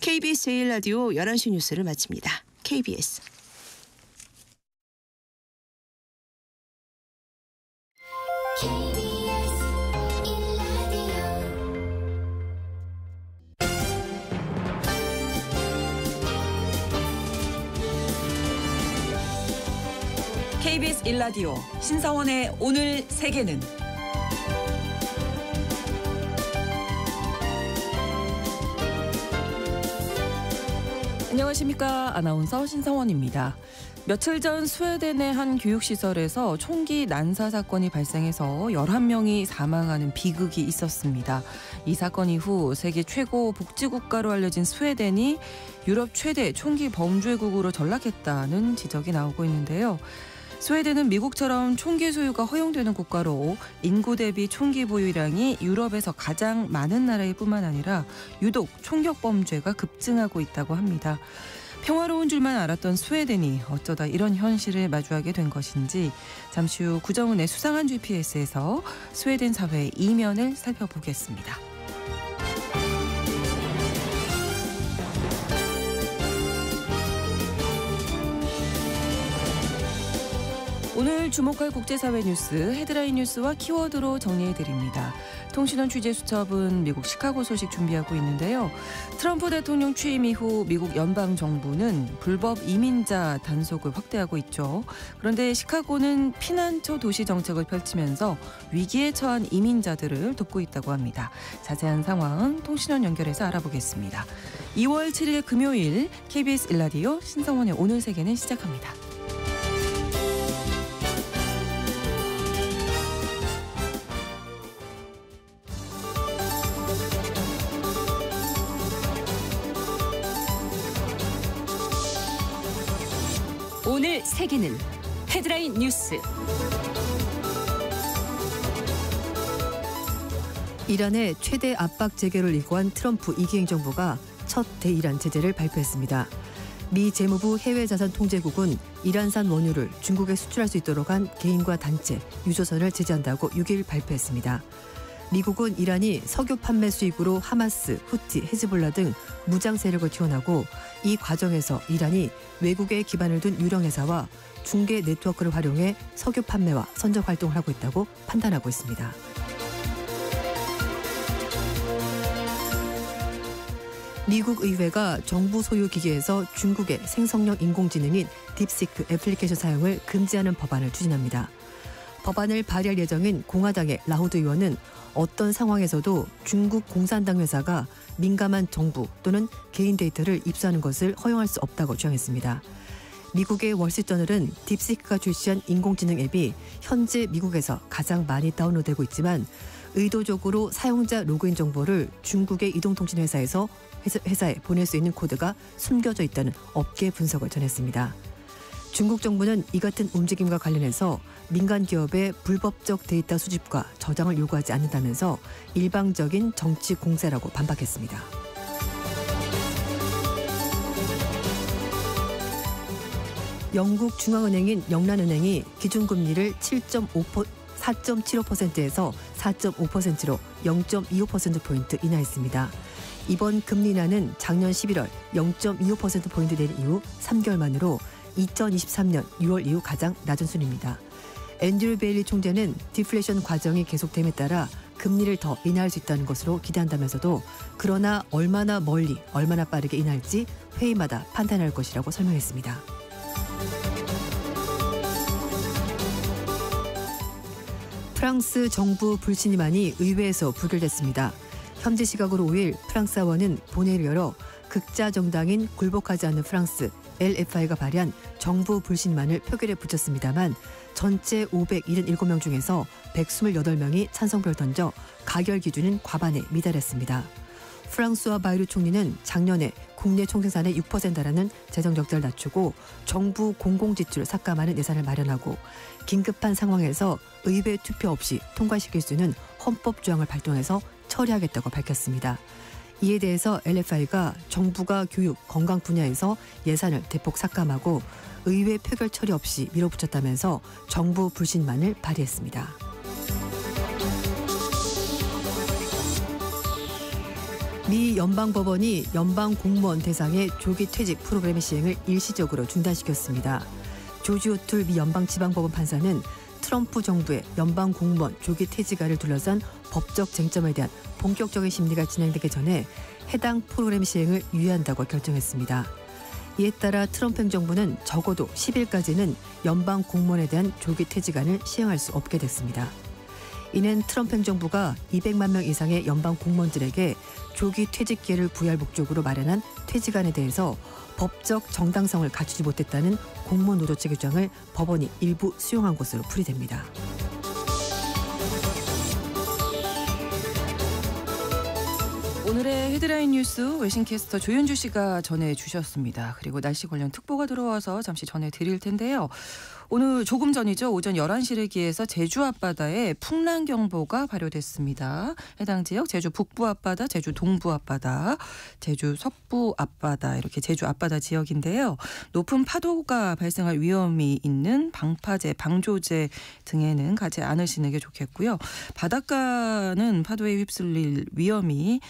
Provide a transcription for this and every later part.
KBS 제1라디오 11시 뉴스를 마칩니다. KBS. KBS 1라디오 신사원의 오늘 세계는 안녕하십니까. 아나운서 신사원입니다. 며칠 전 스웨덴의 한 교육시설에서 총기 난사 사건이 발생해서 11명이 사망하는 비극이 있었습니다. 이 사건 이후 세계 최고 복지국가로 알려진 스웨덴이 유럽 최대 총기 범죄국으로 전락했다는 지적이 나오고 있는데요. 스웨덴은 미국처럼 총기 소유가 허용되는 국가로 인구 대비 총기 보유량이 유럽에서 가장 많은 나라일 뿐만 아니라 유독 총격 범죄가 급증하고 있다고 합니다. 평화로운 줄만 알았던 스웨덴이 어쩌다 이런 현실을 마주하게 된 것인지 잠시 후 구정은의 수상한 GPS에서 스웨덴 사회의 이면을 살펴보겠습니다. 오늘 주목할 국제사회 뉴스 헤드라인 뉴스와 키워드로 정리해드립니다. 통신원 취재수첩은 미국 시카고 소식 준비하고 있는데요. 트럼프 대통령 취임 이후 미국 연방정부는 불법 이민자 단속을 확대하고 있죠. 그런데 시카고는 피난처 도시 정책을 펼치면서 위기에 처한 이민자들을 돕고 있다고 합니다. 자세한 상황은 통신원 연결해서 알아보겠습니다. 2월 7일 금요일 KBS 1라디오 신성원의 오늘 세계는 시작합니다. 오늘 세계는 헤드라인 뉴스. 이란의 최대 압박 재개를 이고한 트럼프 2기 행정부가 첫 대이란 제재를 발표했습니다. 미 재무부 해외자산통제국은 이란산 원유를 중국에 수출할 수 있도록 한 개인과 단체, 유조선을 제재한다고 6일 발표했습니다. 미국은 이란이 석유 판매 수입으로 하마스, 후티, 헤즈볼라 등 무장 세력을 지원하고 이 과정에서 이란이 외국에 기반을 둔 유령 회사와 중개 네트워크를 활용해 석유 판매와 선적 활동을 하고 있다고 판단하고 있습니다. 미국 의회가 정부 소유 기기에서 중국의 생성형 인공지능인 딥시크 애플리케이션 사용을 금지하는 법안을 추진합니다. 법안을 발의할 예정인 공화당의 라우드 의원은 어떤 상황에서도 중국 공산당 회사가 민감한 정부 또는 개인 데이터를 입수하는 것을 허용할 수 없다고 주장했습니다. 미국의 월스트리트저널은 딥시크가 출시한 인공지능 앱이 현재 미국에서 가장 많이 다운로드되고 있지만 의도적으로 사용자 로그인 정보를 중국의 이동통신 회사에 보낼 수 있는 코드가 숨겨져 있다는 업계 분석을 전했습니다. 중국 정부는 이 같은 움직임과 관련해서 민간 기업의 불법적 데이터 수집과 저장을 요구하지 않는다면서 일방적인 정치 공세라고 반박했습니다. 영국 중앙은행인 영란은행이 기준금리를 4.75%에서 4.5%로 0.25%포인트 인하했습니다. 이번 금리 인하는 작년 11월 0.25%포인트 내린 이후 3개월 만으로 2023년 6월 이후 가장 낮은 수준입니다. 앤드류 베일리 총재는 디플레이션 과정이 계속됨에 따라 금리를 더 인하할 수 있다는 것으로 기대한다면서도 그러나 얼마나 멀리 얼마나 빠르게 인하할지 회의마다 판단할 것이라고 설명했습니다. 프랑스 정부 불신임안이 의회에서 부결됐습니다. 현지 시각으로 5일 프랑스 하원은 본회의를 열어 극자 정당인 굴복하지 않는 프랑스 LFI가 발의한 정부 불신임안을 표결에 붙였습니다만 전체 577명 중에서 128명이 찬성표를 던져 가결 기준인 과반에 미달했습니다. 프랑스와 바이루 총리는 작년에 국내 총생산의 6%라는 재정 적자를 낮추고 정부 공공지출을 삭감하는 예산을 마련하고 긴급한 상황에서 의회 투표 없이 통과시킬 수 있는 헌법 조항을 발동해서 처리하겠다고 밝혔습니다. 이에 대해서 LFI가 정부가 교육, 건강 분야에서 예산을 대폭 삭감하고 의회 표결 처리 없이 밀어붙였다면서 정부 불신임안을 발의했습니다. 미 연방법원이 연방 공무원 대상의 조기 퇴직 프로그램의 시행을 일시적으로 중단시켰습니다. 조지 오툴 미 연방지방법원 판사는 트럼프 정부의 연방 공무원 조기 퇴직안을 둘러싼 법적 쟁점에 대한 본격적인 심리가 진행되기 전에 해당 프로그램 시행을 유예한다고 결정했습니다. 이에 따라 트럼프 행정부는 적어도 10일까지는 연방 공무원에 대한 조기 퇴직안을 시행할 수 없게 됐습니다. 이는 트럼프 행정부가 200만 명 이상의 연방 공무원들에게 조기 퇴직 기회를 부여할 목적으로 마련한 퇴직안에 대해서 법적 정당성을 갖추지 못했다는 공무원 노조 측의 주장을 법원이 일부 수용한 것으로 풀이됩니다. 오늘의 헤드라인 뉴스 외신캐스터 조윤주 씨가 전해주셨습니다. 그리고 날씨 관련 특보가 들어와서 잠시 전해드릴 텐데요. 오늘 조금 전이죠. 오전 11시를 기해서 제주 앞바다에 풍랑경보가 발효됐습니다. 해당 지역 제주 북부 앞바다, 제주 동부 앞바다, 제주 서부 앞바다 이렇게 제주 앞바다 지역인데요. 높은 파도가 발생할 위험이 있는 방파제, 방조제 등에는 가지 않으시는 게 좋겠고요. 바닷가는 파도에 휩쓸릴 위험이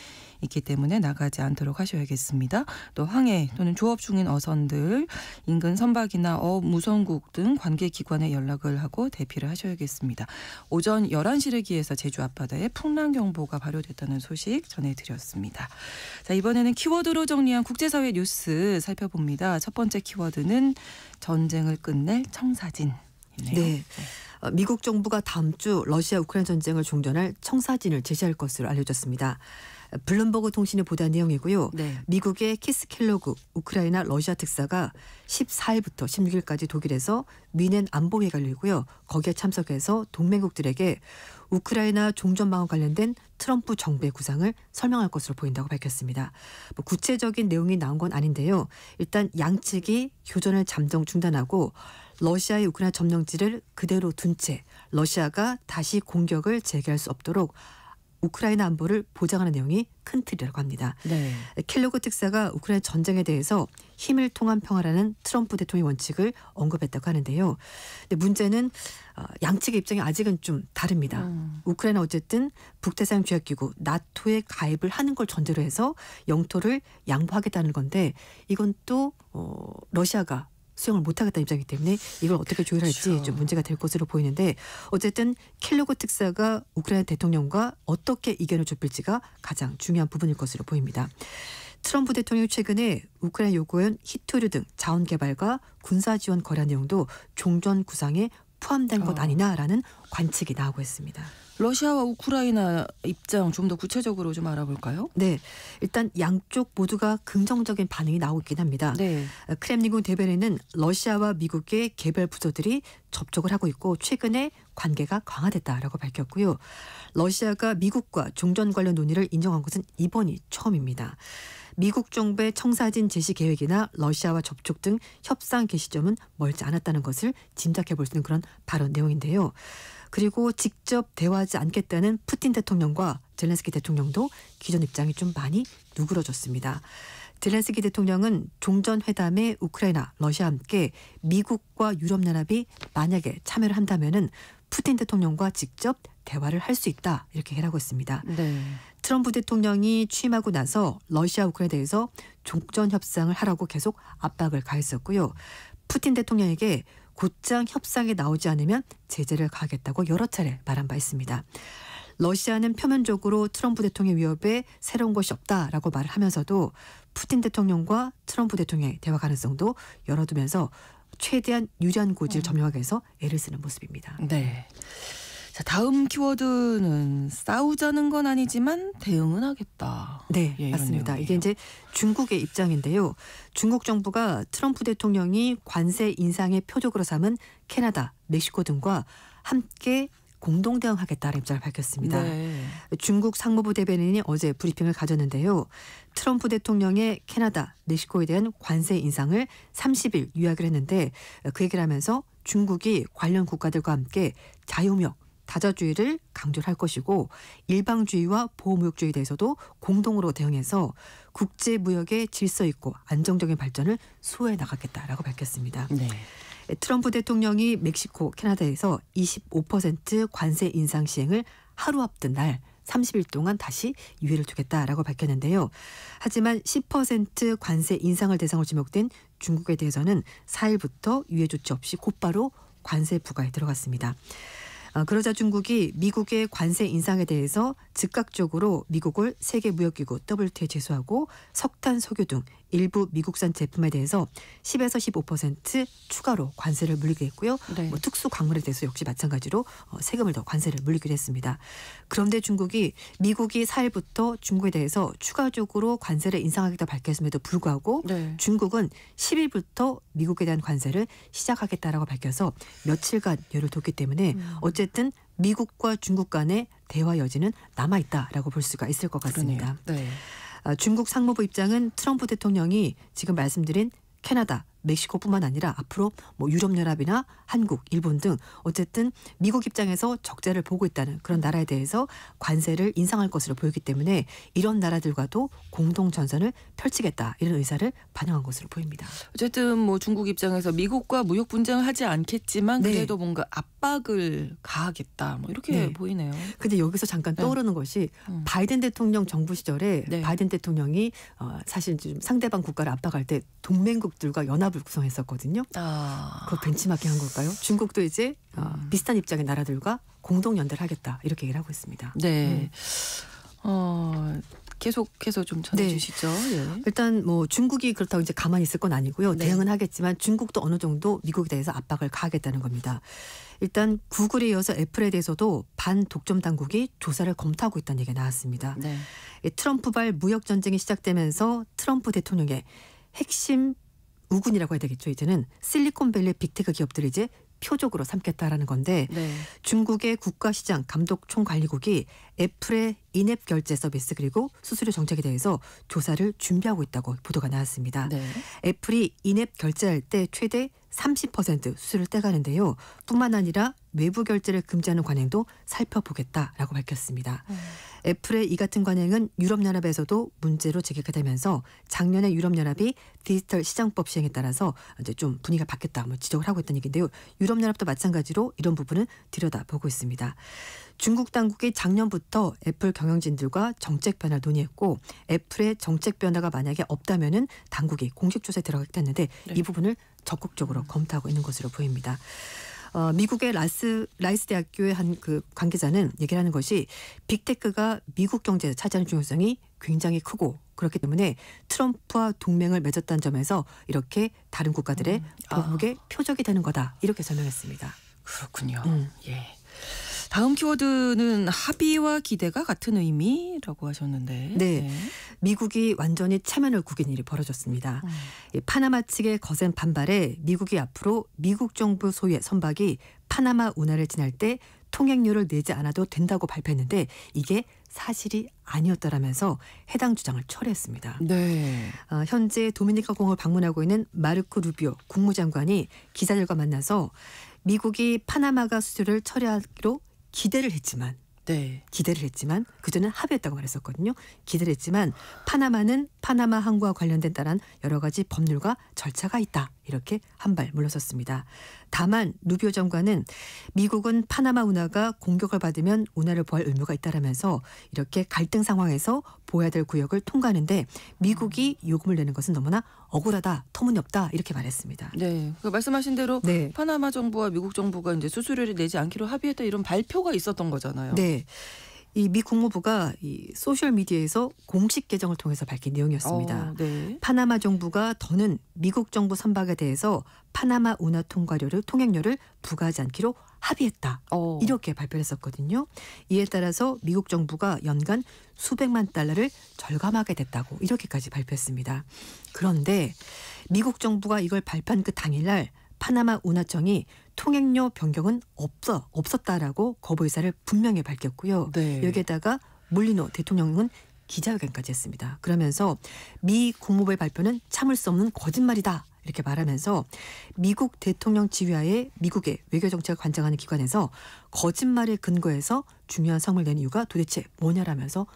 있기 때문에 나가지 않도록 하셔야겠습니다. 또 항해 또는 조업 중인 어선들, 인근 선박이나 무선국 등 관계기관에 연락을 하고 대피를 하셔야겠습니다. 오전 11시를 기해서 제주 앞바다에 풍랑경보가 발효됐다는 소식 전해드렸습니다. 자, 이번에는 키워드로 정리한 국제사회 뉴스 살펴봅니다. 첫 번째 키워드는 전쟁을 끝낼 청사진이네요. 네. 미국 정부가 다음 주 러시아 우크라이나 전쟁을 종전할 청사진을 제시할 것으로 알려졌습니다. 블룸버그 통신이 보도한 내용이고요. 네. 미국의 키스 켈로그 우크라이나 러시아 특사가 14일부터 16일까지 독일에서 위넨 안보회의가 열리고요. 거기에 참석해서 동맹국들에게 우크라이나 종전 방어 관련된 트럼프 정부의 구상을 설명할 것으로 보인다고 밝혔습니다. 구체적인 내용이 나온 건 아닌데요. 일단 양측이 교전을 잠정 중단하고 러시아의 우크라이나 점령지를 그대로 둔 채 러시아가 다시 공격을 재개할 수 없도록 우크라이나 안보를 보장하는 내용이 큰 틀이라고 합니다. 네. 켈로그 특사가 우크라이나 전쟁에 대해서 힘을 통한 평화라는 트럼프 대통령의 원칙을 언급했다고 하는데요. 근데 문제는 양측의 입장이 아직은 좀 다릅니다. 우크라이나 어쨌든 북대서양 조약기구 나토에 가입을 하는 걸 전제로 해서 영토를 양보하겠다는 건데 이건 또 러시아가 수용을 못하겠다는 입장이기 때문에 이걸 어떻게 조율할지 그렇죠. 좀 문제가 될 것으로 보이는데 어쨌든 켈로그 특사가 우크라이나 대통령과 어떻게 의견을 좁힐지가 가장 중요한 부분일 것으로 보입니다. 트럼프 대통령이 최근에 우크라이나 요구한 히토류 등 자원 개발과 군사 지원 거래 내용도 종전 구상에 포함된 것 아니냐라는 관측이 나오고 있습니다. 러시아와 우크라이나 입장 좀 더 구체적으로 좀 알아볼까요? 네, 일단 양쪽 모두가 긍정적인 반응이 나오고 있긴 합니다. 네. 크렘린궁 대변인은 러시아와 미국의 개별 부서들이 접촉을 하고 있고 최근에 관계가 강화됐다라고 밝혔고요. 러시아가 미국과 종전 관련 논의를 인정한 것은 이번이 처음입니다. 미국 정부의 청사진 제시 계획이나 러시아와 접촉 등 협상 개시점은 멀지 않았다는 것을 짐작해 볼 수 있는 그런 발언 내용인데요. 그리고 직접 대화하지 않겠다는 푸틴 대통령과 젤렌스키 대통령도 기존 입장이 좀 많이 누그러졌습니다. 젤렌스키 대통령은 종전회담에 우크라이나, 러시아와 함께 미국과 유럽연합이 만약에 참여를 한다면은 푸틴 대통령과 직접 대화를 할 수 있다 이렇게 해라고 했습니다. 네. 트럼프 대통령이 취임하고 나서 러시아 우크라이나에 대해서 종전 협상을 하라고 계속 압박을 가했었고요. 푸틴 대통령에게 곧장 협상에 나오지 않으면 제재를 가하겠다고 여러 차례 말한 바 있습니다. 러시아는 표면적으로 트럼프 대통령의 위협에 새로운 것이 없다라고 말을 하면서도 푸틴 대통령과 트럼프 대통령의 대화 가능성도 열어두면서 최대한 유리한 고지를 점령하기 위해서 애를 쓰는 모습입니다. 네. 자, 다음 키워드는 싸우자는 건 아니지만 대응은 하겠다. 네, 예, 맞습니다. 내용이에요. 이게 이제 중국의 입장인데요. 중국 정부가 트럼프 대통령이 관세 인상의 표적으로 삼은 캐나다, 멕시코 등과 함께 공동 대응하겠다는 입장을 밝혔습니다. 네. 중국 상무부 대변인이 어제 브리핑을 가졌는데요. 트럼프 대통령의 캐나다, 멕시코에 대한 관세 인상을 30일 유예하기로 했는데 그 얘기를 하면서 중국이 관련 국가들과 함께 자유무역, 다자주의를 강조를 할 것이고 일방주의와 보호무역주의에 대해서도 공동으로 대응해서 국제무역의 질서 있고 안정적인 발전을 수호해 나가겠다라고 밝혔습니다. 네. 트럼프 대통령이 멕시코, 캐나다에서 25% 관세 인상 시행을 하루 앞둔 날 30일 동안 다시 유예를 두겠다라고 밝혔는데요. 하지만 10% 관세 인상을 대상으로 지목된 중국에 대해서는 4일부터 유예 조치 없이 곧바로 관세 부과에 들어갔습니다. 그러자 중국이 미국의 관세 인상에 대해서 즉각적으로 미국을 세계무역기구 WTO에 제소하고 석탄, 석유 등 일부 미국산 제품에 대해서 10에서 15% 추가로 관세를 물리게 했고요. 네. 특수 광물에 대해서 역시 마찬가지로 세금을 더 관세를 물리기로 했습니다. 그런데 중국이 미국이 4일부터 중국에 대해서 추가적으로 관세를 인상하겠다 밝혔음에도 불구하고 네. 중국은 10일부터 미국에 대한 관세를 시작하겠다라고 밝혀서 며칠간 열을 뒀기 때문에 어쨌든 미국과 중국 간의 대화 여지는 남아있다라고 볼 수가 있을 것 같습니다. 네. 중국 상무부 입장은 트럼프 대통령이 지금 말씀드린 캐나다, 멕시코뿐만 아니라 앞으로 유럽연합이나 한국, 일본 등 어쨌든 미국 입장에서 적자를 보고 있다는 그런 나라에 대해서 관세를 인상할 것으로 보이기 때문에 이런 나라들과도 공동 전선을 펼치겠다 이런 의사를 반영한 것으로 보입니다. 어쨌든 중국 입장에서 미국과 무역 분쟁을 하지 않겠지만 네. 그래도 뭔가 압박을 가하겠다 이렇게 네. 보이네요. 근데 여기서 잠깐 떠오르는 것이 바이든 대통령 정부 시절에 네. 바이든 대통령이 사실 좀 상대방 국가를 압박할 때 동맹국들과 연합을 구성했었거든요. 그거 벤치마킹 한 걸까요? 중국도 이제 비슷한 입장의 나라들과 공동 연대를 하겠다 이렇게 얘기를 하고 있습니다. 네. 계속해서 좀 전해주시죠. 예. 일단 중국이 그렇다고 이제 가만히 있을 건 아니고요. 네. 대응은 하겠지만 중국도 어느 정도 미국에 대해서 압박을 가하겠다는 겁니다. 일단 구글에 이어서 애플에 대해서도 반독점 당국이 조사를 검토하고 있다는 얘기가 나왔습니다. 네. 트럼프발 무역 전쟁이 시작되면서 트럼프 대통령의 핵심 우군이라고 해야 되겠죠. 이제는 실리콘밸리 빅테크 기업들을 이제 표적으로 삼겠다라는 건데 네. 중국의 국가시장 감독총관리국이 애플의 인앱 결제 서비스 그리고 수수료 정책에 대해서 조사를 준비하고 있다고 보도가 나왔습니다. 네. 애플이 인앱 결제할 때 최대 30% 수수료를 떼가는데요. 뿐만 아니라 외부 결제를 금지하는 관행도 살펴보겠다라고 밝혔습니다. 애플의 이 같은 관행은 유럽연합에서도 문제로 제기가 되면서 작년에 유럽연합이 디지털 시장법 시행에 따라서 이제 좀 분위기가 바뀌었다 지적을 하고 있다는 얘기인데요. 유럽연합도 마찬가지로 이런 부분을 들여다보고 있습니다. 중국 당국이 작년부터 애플 경영진들과 정책 변화를 논의했고 애플의 정책 변화가 만약에 없다면은 당국이 공식 조사에 들어가겠다 했는데 네. 이 부분을 적극적으로 검토하고 있는 것으로 보입니다. 미국의 라이스 대학교의 한 그 관계자는 얘기를 하는 것이 빅테크가 미국 경제에 차지하는 중요성이 굉장히 크고 그렇기 때문에 트럼프와 동맹을 맺었다는 점에서 이렇게 다른 국가들의 보복의 표적이 되는 거다 이렇게 설명했습니다. 그렇군요. 예. 다음 키워드는 합의와 기대가 같은 의미라고 하셨는데. 네. 미국이 완전히 체면을 구긴 일이 벌어졌습니다. 이 파나마 측의 거센 반발에 미국이 앞으로 미국 정부 소유의 선박이 파나마 운하를 지날 때 통행료를 내지 않아도 된다고 발표했는데 이게 사실이 아니었다라면서 해당 주장을 철회했습니다. 네. 현재 도미니카 공을 방문하고 있는 마르코 루비오 국무장관이 기자들과 만나서 미국이 파나마가 수수료를 철회하기로 기대를 했지만 그전엔 합의했다고 말했었거든요. 기대를 했지만 파나마는 파나마 항구와 관련된 따른 여러 가지 법률과 절차가 있다. 이렇게 한 발 물러섰습니다. 다만 루비오 장관은 미국은 파나마 운하가 공격을 받으면 운하를 보호할 의무가 있다라면서 이렇게 갈등 상황에서 보호해야 될 구역을 통과하는데 미국이 요금을 내는 것은 너무나 억울하다, 터무니없다 이렇게 말했습니다. 네. 말씀하신 대로 네. 파나마 정부와 미국 정부가 이제 수수료를 내지 않기로 합의했다 이런 발표가 있었던 거잖아요. 네. 이 미 국무부가 이 소셜 미디어에서 공식 계정을 통해서 밝힌 내용이었습니다. 네. 파나마 정부가 더는 미국 정부 선박에 대해서 파나마 운하 통행료를 부과하지 않기로 합의했다. 이렇게 발표를 했었거든요. 이에 따라서 미국 정부가 연간 수백만 달러를 절감하게 됐다고 이렇게까지 발표했습니다. 그런데 미국 정부가 이걸 발표한 그 당일날 파나마 운하청이 통행료 변경은 없었다라고 거부 의사를 분명히 밝혔고요. 네. 여기에다가 몰리노 대통령은 기자회견까지 했습니다. 그러면서 미 국무부의 발표는 참을 수 없는 거짓말이다. 이렇게 말하면서 미국 대통령 지휘하에 미국의 외교정책을 관장하는 기관에서 거짓말에 근거해서 중요한 성을 낸 이유가 도대체 뭐냐라면서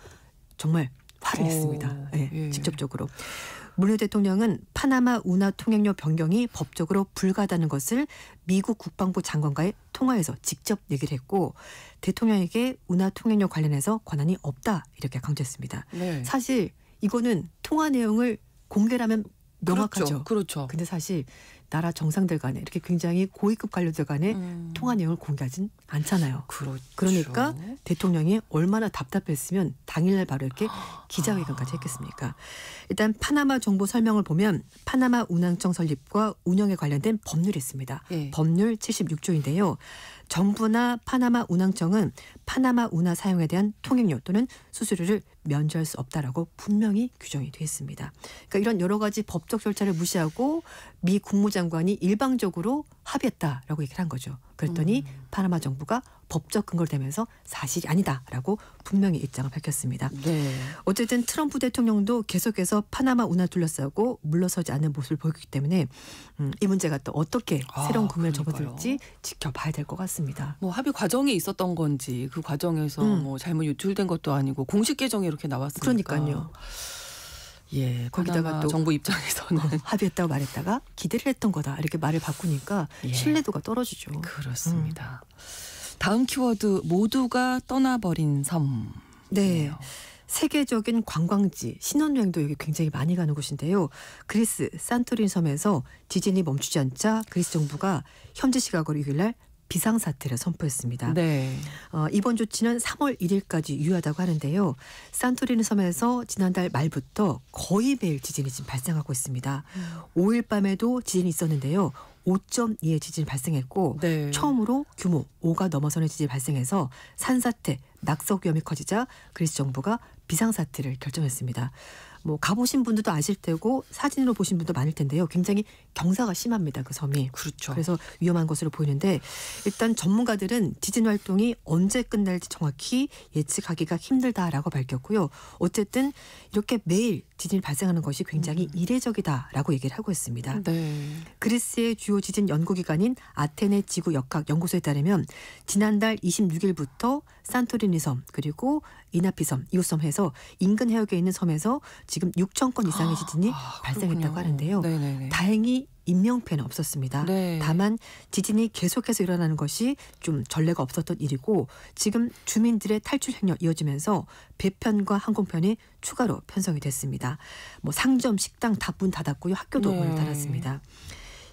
정말 화를 냈습니다. 네, 예. 직접적으로. 무르노 대통령은 파나마 운하 통행료 변경이 법적으로 불가하다는 것을 미국 국방부 장관과의 통화에서 직접 얘기를 했고 대통령에게 운하 통행료 관련해서 권한이 없다 이렇게 강조했습니다. 네. 사실 이거는 통화 내용을 공개라면 명확하죠. 그렇죠. 근데 사실 나라 정상들 간에 이렇게 굉장히 고위급 관료들 간에 통화 내용을 공개하진 않잖아요. 그렇죠. 그러니까 대통령이 얼마나 답답했으면 당일날 바로 이렇게 기자회견까지 했겠습니까. 일단 파나마 정부 설명을 보면 파나마 운항청 설립과 운영에 관련된 법률이 있습니다. 예. 법률 76조인데요. 정부나 파나마 운항청은 파나마 운하 사용에 대한 통행료 또는 수수료를 면제할 수 없다라고 분명히 규정이 되어 있습니다. 그러니까 이런 여러 가지 법적 절차를 무시하고 미 국무장관이 일방적으로 합의했다라고 얘기를 한 거죠. 그랬더니 파나마 정부가 법적 근거를 대면서 사실이 아니다라고 분명히 입장을 밝혔습니다. 네. 어쨌든 트럼프 대통령도 계속해서 파나마 운하 둘러싸고 물러서지 않는 모습을 보이기 때문에 이 문제가 또 어떻게 새로운 국면을 그러니까요. 접어들지 지켜봐야 될 것 같습니다. 뭐 합의 과정이 있었던 건지 그 과정에서 뭐 잘못 유출된 것도 아니고 공식 계정이 이렇게 나왔으니까. 그러니까요. 예, 거기다가 거기다가 또 정부 입장에서는 합의했다고 말했다가 기대를 했던 거다 이렇게 말을 바꾸니까 예. 신뢰도가 떨어지죠. 그렇습니다. 다음 키워드 모두가 떠나버린 섬. 네. 세계적인 관광지, 신혼여행도 여기 굉장히 많이 가는 곳인데요. 그리스 산토리니 섬에서 지진이 멈추지 않자 그리스 정부가 현지 시각으로 6일 날 비상사태를 선포했습니다. 네. 이번 조치는 3월 1일까지 유효하다고 하는데요. 산토리니 섬에서 지난달 말부터 거의 매일 지진이 지금 발생하고 있습니다. 5일 밤에도 지진이 있었는데요. 5.2의 지진이 발생했고 네. 처음으로 규모 5가 넘어서는 지진이 발생해서 산사태, 낙석 위험이 커지자 그리스 정부가 비상사태를 결정했습니다. 뭐 가보신 분들도 아실 테고 사진으로 보신 분도 많을 텐데요. 굉장히 경사가 심합니다. 그 섬이. 그렇죠. 그래서 위험한 것으로 보이는데 일단 전문가들은 지진 활동이 언제 끝날지 정확히 예측하기가 힘들다라고 밝혔고요. 어쨌든 이렇게 매일 지진이 발생하는 것이 굉장히 이례적이다라고 얘기를 하고 있습니다. 네. 그리스의 주요 지진 연구기관인 아테네 지구 역학 연구소에 따르면 지난달 26일부터 산토리니 섬 그리고 이나피 섬, 이웃 섬에서 인근 해역에 있는 섬에서 지금 6천 건 이상의 지진이 발생했다고 그렇군요. 하는데요. 네네네. 다행히 인명피해는 없었습니다. 네. 다만 지진이 계속해서 일어나는 것이 좀 전례가 없었던 일이고 지금 주민들의 탈출 행렬 이어지면서 배편과 항공편이 추가로 편성이 됐습니다. 뭐 상점, 식당 다 문 닫았고요. 학교도 네. 문을 닫았습니다.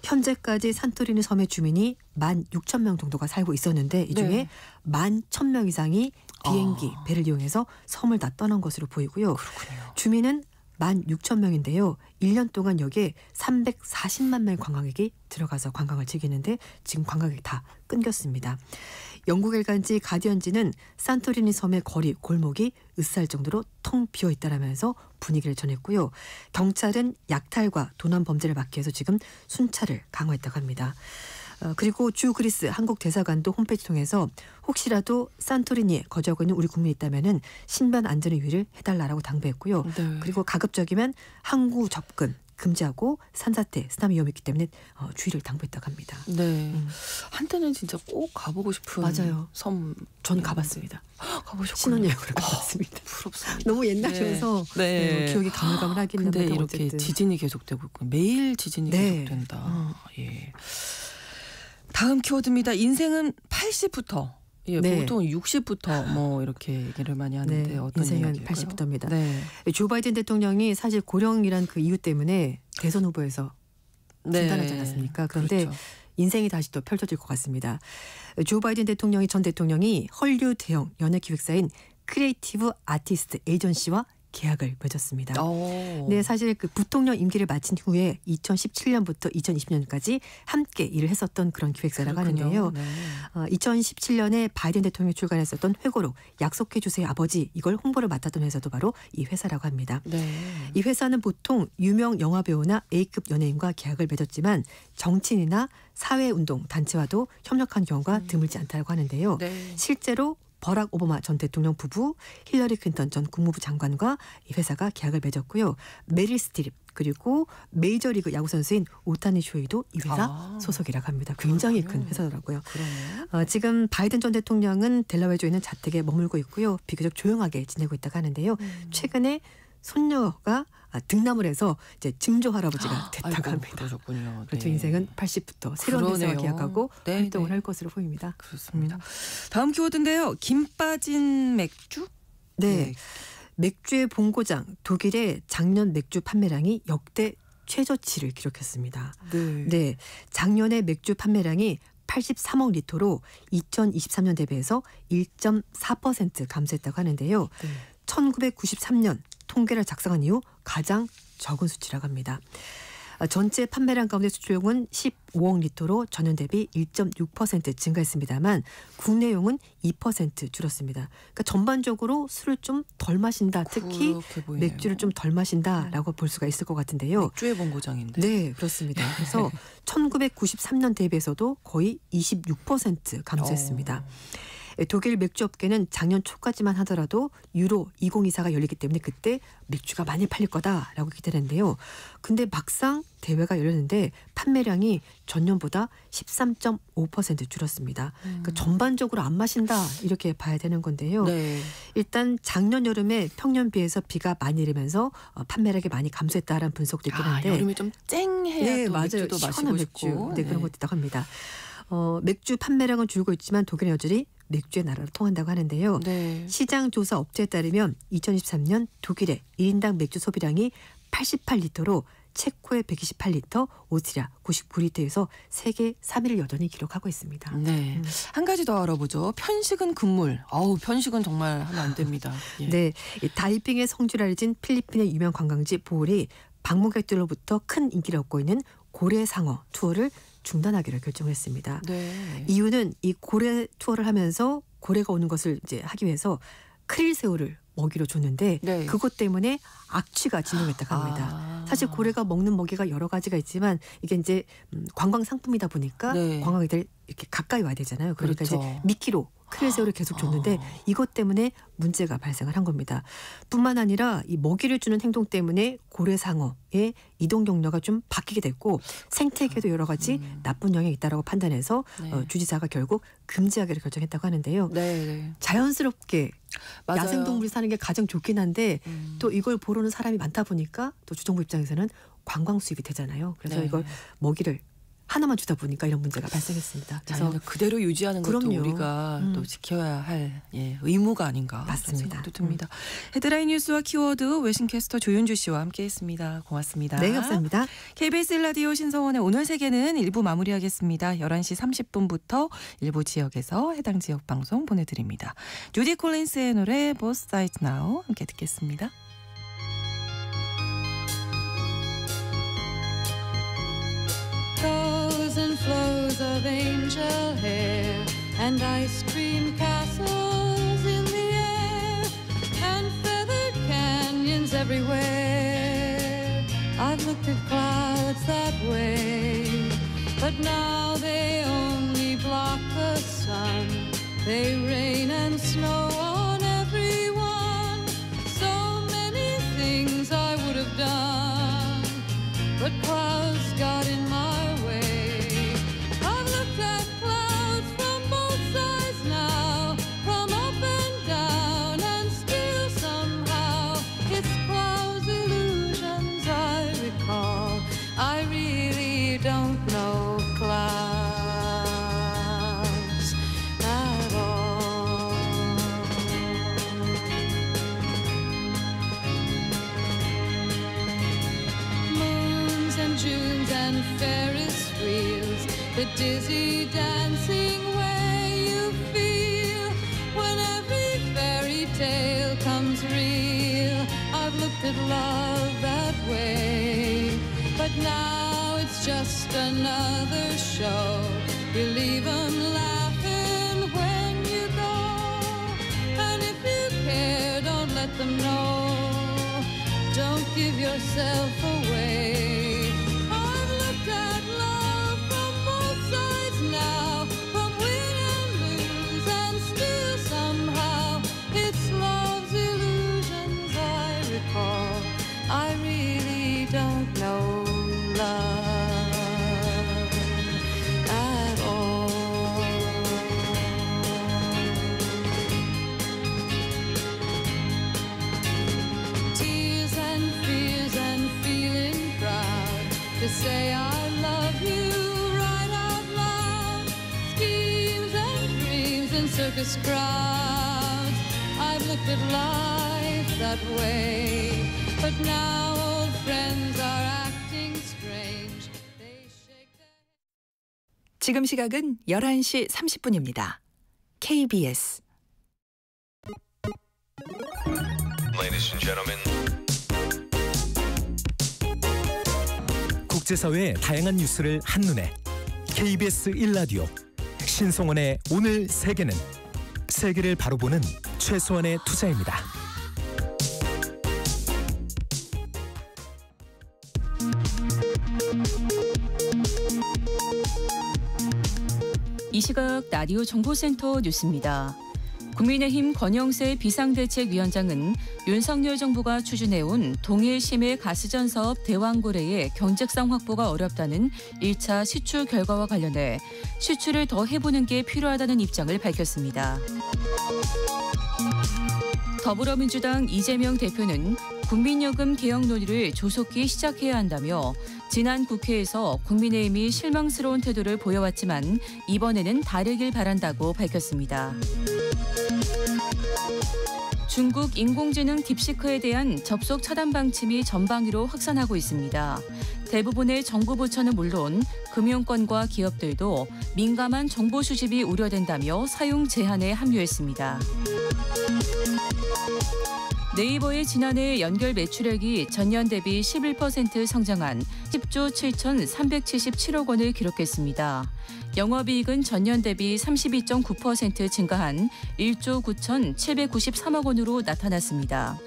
현재까지 산토리니 섬의 주민이 16,000명 정도가 살고 있었는데 이 중에 네. 11,000명 이상이 비행기, 배를 이용해서 섬을 다 떠난 것으로 보이고요. 그렇군요. 주민은 16,000명인데요. 1년 동안 여기에 340만 명의 관광객이 들어가서 관광을 즐기는데 지금 관광객이 다 끊겼습니다. 영국 일간지 가디언지는 산토리니 섬의 거리, 골목이 으스할 정도로 텅 비어 있다라면서 분위기를 전했고요. 경찰은 약탈과 도난 범죄를 막기 위해서 지금 순찰을 강화했다고 합니다. 그리고 주 그리스 한국 대사관도 홈페이지 통해서 혹시라도 산토리니에 거주하고 있는 우리 국민이 있다면은 신변 안전의 유의를 해달라고 당부했고요. 네. 그리고 가급적이면 항구 접근 금지하고 산사태, 쓰나미 위험이 있기 때문에 주의를 당부했다고 합니다. 네. 한때는 진짜 꼭 가보고 싶은 맞아요. 섬. 전 가봤습니다. 가보셨군요. 신혼여행으로 가봤습니다. 부럽습니다. 너무 옛날이어서 네. 기억이 가물가물하긴 근데 합니다. 이렇게 어쨌든. 지진이 계속되고 있고 매일 지진이 네. 계속된다. 예. 다음 키워드입니다. 인생은 80부터. 예, 네. 보통 60부터 뭐 이렇게 얘기를 많이 하는데 네, 어떤 인생은 이야기일까요? 80부터입니다. 네. 조 바이든 대통령이 사실 고령이란 그 이유 때문에 대선 후보에서 중단하지 않았습니까? 그런데 그렇죠. 인생이 다시 또 펼쳐질 것 같습니다. 조 바이든 전 대통령이 헐리우드 대형 연예 기획사인 크리에이티브 아티스트 에이전시와 계약을 맺었습니다. 네, 사실 그 부통령 임기를 마친 후에 2017년부터 2020년까지 함께 일을 했었던 그런 기획사라고 하는데요. 네. 2017년에 바이든 대통령이 출간했었던 회고록 약속해 주세요 아버지 이걸 홍보를 맡았던 회사도 바로 이 회사라고 합니다. 네. 이 회사는 보통 유명 영화배우나 A급 연예인과 계약을 맺었지만 정치인이나 사회운동 단체와도 협력한 경우가 드물지 않다고 하는데요. 네. 실제로 버락 오바마 전 대통령 부부, 힐러리 클린턴 전 국무부 장관과 이 회사가 계약을 맺었고요. 메릴 스트립 그리고 메이저리그 야구 선수인 오타니 쇼헤이도 이 회사 소속이라고 합니다. 굉장히 큰 회사더라고요. 지금 바이든 전 대통령은 델라웨어주에 있는 자택에 머물고 있고요. 비교적 조용하게 지내고 있다고 하는데요. 최근에 손녀가 등남을 해서 이제 증조 할아버지가 됐다고 합니다. 그러셨군요. 그렇죠. 인생은 80부터 새로운 회사와 계약하고 활동을 할 것으로 보입니다. 그렇습니다. 다음 키워드인데요. 김 빠진 맥주? 네. 맥주의 본고장 독일의 작년 맥주 판매량이 역대 최저치를 기록했습니다. 네. 작년에 맥주 판매량이 83억 리터로 2023년 대비해서 1.4% 감소했다고 하는데요. 1993년 통계를 작성한 이후 가장 적은 수치라고 합니다. 전체 판매량 가운데 수출용은 15억 리터로 전년 대비 1.6% 증가했습니다만 국내용은 2% 줄었습니다. 그러니까 전반적으로 술을 좀 덜 마신다. 특히 맥주를 좀 덜 마신다라고 볼 수가 있을 것 같은데요. 맥주의 본고장인데. 네, 그렇습니다. 그래서 1993년 대비해서도 거의 26% 감소했습니다. 독일 맥주업계는 작년 초까지만 하더라도 유로 2024가 열리기 때문에 그때 맥주가 많이 팔릴 거다라고 기대했는데요. 근데 막상 대회가 열렸는데 판매량이 전년보다 13.5% 줄었습니다. 그러니까 전반적으로 안 마신다 이렇게 봐야 되는 건데요. 네. 일단 작년 여름에 평년 비해서 비가 많이 내리면서 판매량이 많이 감소했다라는 분석도 있긴 한데 여름이 좀 쨍해야 또 맞아요. 맥주도 마시고 맥주. 싶고. 네, 그런 것도 있다고 합니다. 맥주 판매량은 줄고 있지만 독일은 여전히 맥주의 나라로 통한다고 하는데요. 시장 조사 업체에 따르면 2023년 독일의 1인당 맥주 소비량이 88리터로 체코의 128리터, 오스트리아 99리터에서 세계 3위를 여전히 기록하고 있습니다. 네. 한 가지 더 알아보죠. 편식은 금물. 편식은 정말 하면 안 됩니다. 예. 네. 다이빙의 성지를 알려진 필리핀의 유명 관광지 보홀이 방문객들로부터 큰 인기를 얻고 있는 고래상어 투어를 중단하기로 결정했습니다. 이유는 이 고래 투어를 하면서 고래가 오는 것을 이제 하기 위해서 크릴새우를 먹이로 줬는데 그것 때문에 악취가 진동했다고 합니다. 사실 고래가 먹는 먹이가 여러 가지가 있지만 이게 이제 관광 상품이다 보니까 관광객들 이렇게 가까이 와야 되잖아요. 그러니까 이제 미끼로 크릴새우를 계속 줬는데 이것 때문에 문제가 발생을 한 겁니다. 뿐만 아니라 이 먹이를 주는 행동 때문에 고래상어의 이동 경로가 좀 바뀌게 됐고 생태계에도 여러 가지 나쁜 영향이 있다라고 판단해서 주지사가 결국 금지하기로 결정했다고 하는데요. 자연스럽게 야생동물이 사는 게 가장 좋긴 한데 또 이걸 보러는 사람이 많다 보니까 또 주정부 입장에서는 관광 수입이 되잖아요. 그래서 이걸 먹이를 하나만 주다 보니까 이런 문제가 발생했습니다. 그래서 그대로 유지하는 것도 우리가 또 지켜야 할 의무가 아닌가. 맞습니다. 생각도 듭니다. 헤드라인 뉴스와 키워드 외신캐스터 조윤주 씨와 함께했습니다. 고맙습니다. 네, 감사합니다. KBS 라디오 신성원의 오늘 세계는 1부 마무리하겠습니다. 11시 30분부터 일부 지역에서 해당 지역 방송 보내드립니다. 주디 콜린스의 노래 Both Sides Now 함께 듣겠습니다. And flows of angel hair and ice cream castles in the air and feathered canyons everywhere. I've looked at clouds that way, but now they only block the sun. They rain and snow on everyone. So many things I would have done, but clouds got in my way. Don't know clouds at all. Moons and Junes and Ferris wheels, the dizzy dancing way you feel when every fairy tale comes real. I've looked at love that way, but now it's just another show. You leave 'em laughing when you go, and if you care, don't let them know. Don't give yourself away. I've looked at love from both sides now, from win and lose, and still somehow to say I love you right out loud. Schemes and dreams and circus crowds. I've looked at life that way, but now old friends are acting strange. They shake their... 지금 시각은 11시 30분입니다. KBS Ladies and gentlemen. 국제사회의 다양한 뉴스를 한눈에 KBS 1라디오 신성원의 오늘 세계는 세계를 바로 보는 최소한의 투자입니다. 이 시각 라디오 정보센터 뉴스입니다. 국민의힘 권영세 비상대책위원장은 윤석열 정부가 추진해온 동해 심해 가스전 사업 대왕고래의 경제성 확보가 어렵다는 1차 시추 결과와 관련해 시추를 더 해보는 게 필요하다는 입장을 밝혔습니다. 더불어민주당 이재명 대표는 국민연금 개혁 논의를 조속히 시작해야 한다며 지난 국회에서 국민의힘이 실망스러운 태도를 보여왔지만 이번에는 다르길 바란다고 밝혔습니다. 중국 인공지능 딥시크에 대한 접속 차단 방침이 전방위로 확산하고 있습니다. 대부분의 정부 부처는 물론 금융권과 기업들도 민감한 정보 수집이 우려된다며 사용 제한에 합류했습니다. 네이버의 지난해 연결 매출액이 전년 대비 11% 성장한 10조 7,377억 원을 기록했습니다. 영업이익은 전년 대비 32.9% 증가한 1조 9,793억 원으로 나타났습니다.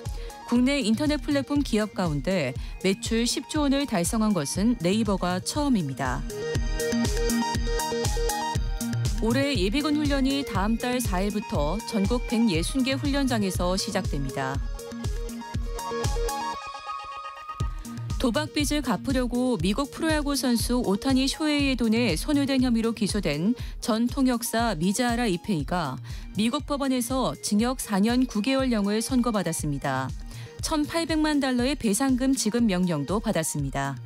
국내 인터넷 플랫폼 기업 가운데 매출 10조 원을 달성한 것은 네이버가 처음입니다. 올해 예비군 훈련이 다음 달 4일부터 전국 160개 훈련장에서 시작됩니다. 도박 빚을 갚으려고 미국 프로야구 선수 오타니 쇼헤이의 돈에 손을 혐의로 기소된 전 통역사 미자하라 이페이가 미국 법원에서 징역 4년 9개월형을 선고받았습니다. 1,800만 달러의 배상금 지급 명령도 받았습니다.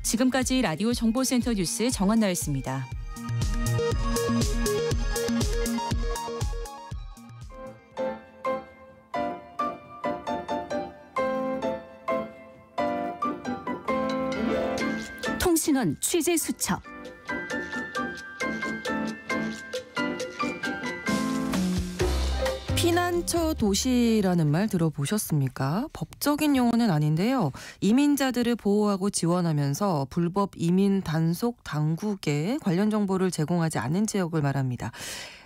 지금까지 라디오 정보센터 뉴스 정한나였습니다. 통신원 취재 수첩. 피난처 도시라는 말 들어보셨습니까? 법적인 용어는 아닌데요. 이민자들을 보호하고 지원하면서 불법 이민 단속 당국에 관련 정보를 제공하지 않는 지역을 말합니다.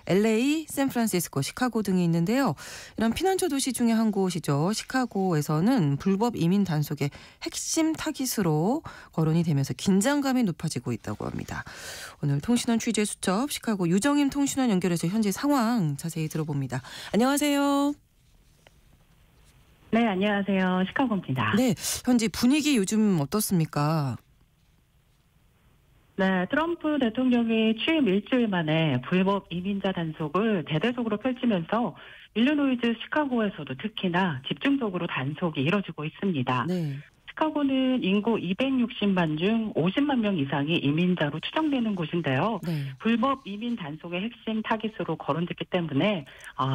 LA, 샌프란시스코, 시카고 등이 있는데요. 이런 피난처 도시 중에 한 곳이죠. 시카고에서는 불법 이민 단속의 핵심 타깃으로 거론이 되면서 긴장감이 높아지고 있다고 합니다. 오늘 통신원 취재 수첩 시카고 유정임 통신원 연결해서 현재 상황 자세히 들어봅니다. 안녕하세요. 네, 안녕하세요. 시카고입니다. 네, 현재 분위기 요즘 어떻습니까? 네, 트럼프 대통령이 취임 일주일 만에 불법 이민자 단속을 대대적으로 펼치면서 일리노이주 시카고에서도 특히나 집중적으로 단속이 이뤄지고 있습니다. 네. 시카고는 인구 260만 중 50만 명 이상이 이민자로 추정되는 곳인데요. 네. 불법 이민 단속의 핵심 타깃으로 거론됐기 때문에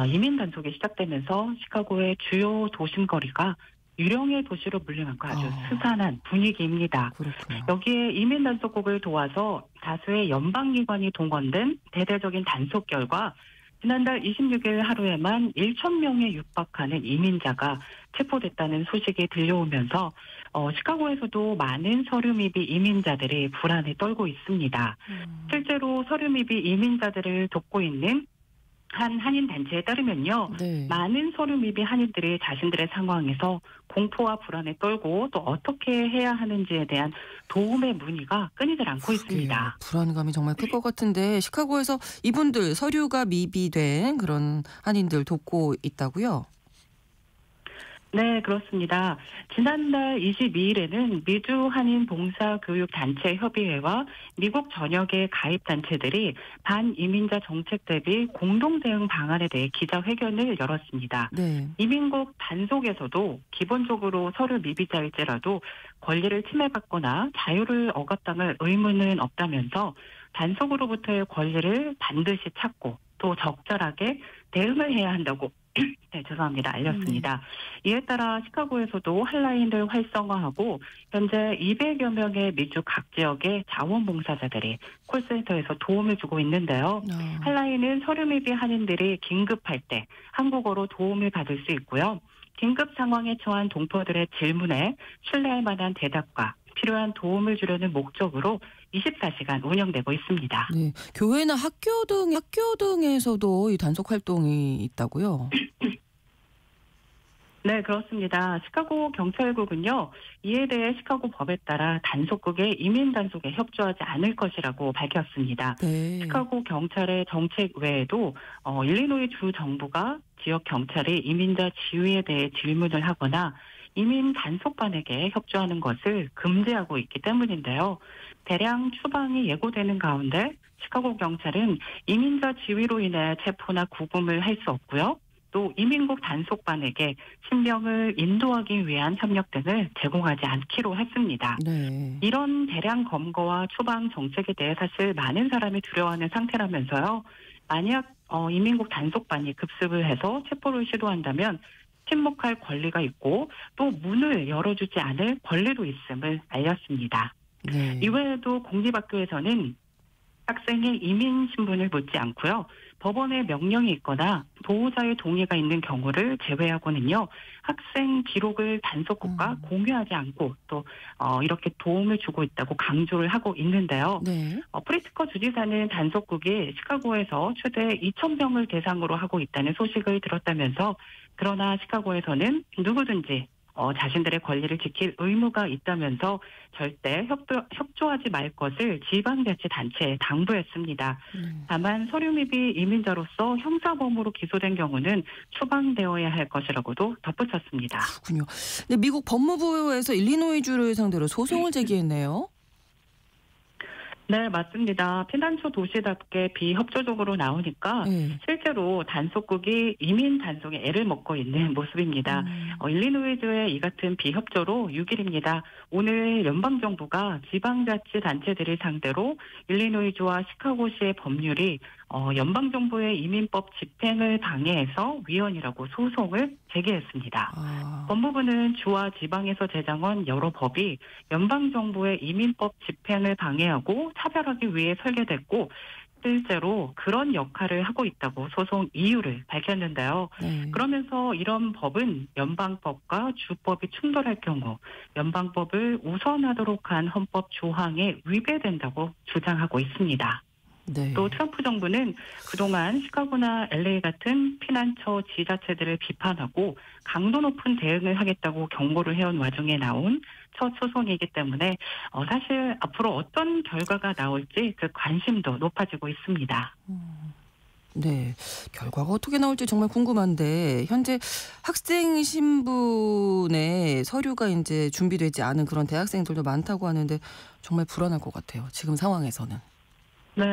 이민 단속이 시작되면서 시카고의 주요 도심 거리가 유령의 도시로 물려만큼 아주 스산한 분위기입니다. 그렇군요. 여기에 이민 단속국을 도와서 다수의 연방기관이 동원된 대대적인 단속 결과 지난달 26일 하루에만 1,000명에 육박하는 이민자가 체포됐다는 소식이 들려오면서 시카고에서도 많은 서류미비 이민자들이 불안에 떨고 있습니다. 실제로 서류미비 이민자들을 돕고 있는 한 한인 단체에 따르면요. 네. 많은 서류미비 한인들이 자신들의 상황에서 공포와 불안에 떨고 또 어떻게 해야 하는지에 대한 도움의 문의가 끊이질 않고 있습니다. 불안감이 정말 클 것 같은데 시카고에서 이분들 서류가 미비된 그런 한인들 돕고 있다고요? 네, 그렇습니다. 지난달 22일에는 미주 한인 봉사교육단체 협의회와 미국 전역의 가입단체들이 반이민자 정책 대비 공동대응 방안에 대해 기자회견을 열었습니다. 네. 이민국 단속에서도 기본적으로 서류 미비자일지라도 권리를 침해받거나 자유를 어겼다는 의무는 없다면서 단속으로부터의 권리를 반드시 찾고 또 적절하게 대응을 해야 한다고 네, 죄송합니다. 알렸습니다. 이에 따라 시카고에서도 핫라인을 활성화하고 현재 200여 명의 미주 각 지역의 자원봉사자들이 콜센터에서 도움을 주고 있는데요. 핫라인은 서류 미비 한인들이 긴급할 때 한국어로 도움을 받을 수 있고요. 긴급 상황에 처한 동포들의 질문에 신뢰할 만한 대답과 필요한 도움을 주려는 목적으로 24시간 운영되고 있습니다. 네, 교회나 학교 등에서도 이 단속 활동이 있다고요? 네, 그렇습니다. 시카고 경찰국은요, 이에 대해 시카고 법에 따라 단속국의 이민 단속에 협조하지 않을 것이라고 밝혔습니다. 네. 시카고 경찰의 정책 외에도 일리노이 주 정부가 지역 경찰이 이민자 지위에 대해 질문을 하거나 이민 단속반에게 협조하는 것을 금지하고 있기 때문인데요. 대량 추방이 예고되는 가운데 시카고 경찰은 이민자 지위로 인해 체포나 구금을 할 수 없고요. 또 이민국 단속반에게 신병을 인도하기 위한 협력 등을 제공하지 않기로 했습니다. 네. 이런 대량 검거와 추방 정책에 대해 사실 많은 사람이 두려워하는 상태라면서요. 만약 이민국 단속반이 급습을 해서 체포를 시도한다면 침묵할 권리가 있고 또 문을 열어주지 않을 권리도 있음을 알렸습니다. 네. 이외에도 공립학교에서는 학생의 이민 신분을 묻지 않고요. 법원의 명령이 있거나 보호자의 동의가 있는 경우를 제외하고는요. 학생 기록을 단속국과 공유하지 않고 또 이렇게 도움을 주고 있다고 강조를 하고 있는데요. 네. 프리츠커 주지사는 단속국이 시카고에서 최대 2,000명을 대상으로 하고 있다는 소식을 들었다면서 그러나 시카고에서는 누구든지 자신들의 권리를 지킬 의무가 있다면서 절대 협조하지 말 것을 지방자치단체에 당부했습니다. 다만 서류 미비 이민자로서 형사범으로 기소된 경우는 추방되어야 할 것이라고도 덧붙였습니다. 그렇군요. 네, 미국 법무부에서 일리노이주를 상대로 소송을 제기했네요. 네, 맞습니다. 피난처 도시답게 비협조적으로 나오니까 실제로 단속국이 이민 단속에 애를 먹고 있는 모습입니다. 일리노이주의 이 같은 비협조로 6일입니다. 오늘 연방정부가 지방자치단체들을 상대로 일리노이주와 시카고시의 법률이 연방정부의 이민법 집행을 방해해서 위헌이라고 소송을 제기했습니다. 법무부는 주와 지방에서 제정한 여러 법이 연방정부의 이민법 집행을 방해하고 차별하기 위해 설계됐고 실제로 그런 역할을 하고 있다고 소송 이유를 밝혔는데요. 그러면서 이런 법은 연방법과 주법이 충돌할 경우 연방법을 우선하도록 한 헌법 조항에 위배된다고 주장하고 있습니다. 네. 또 트럼프 정부는 그동안 시카고나 LA 같은 피난처 지자체들을 비판하고 강도 높은 대응을 하겠다고 경고를 해온 와중에 나온 첫 소송이기 때문에 사실 앞으로 어떤 결과가 나올지 그 관심도 높아지고 있습니다. 네, 결과가 어떻게 나올지 정말 궁금한데 현재 학생 신분의 서류가 이제 준비되지 않은 그런 대학생들도 많다고 하는데 정말 불안할 것 같아요. 지금 상황에서는. 네,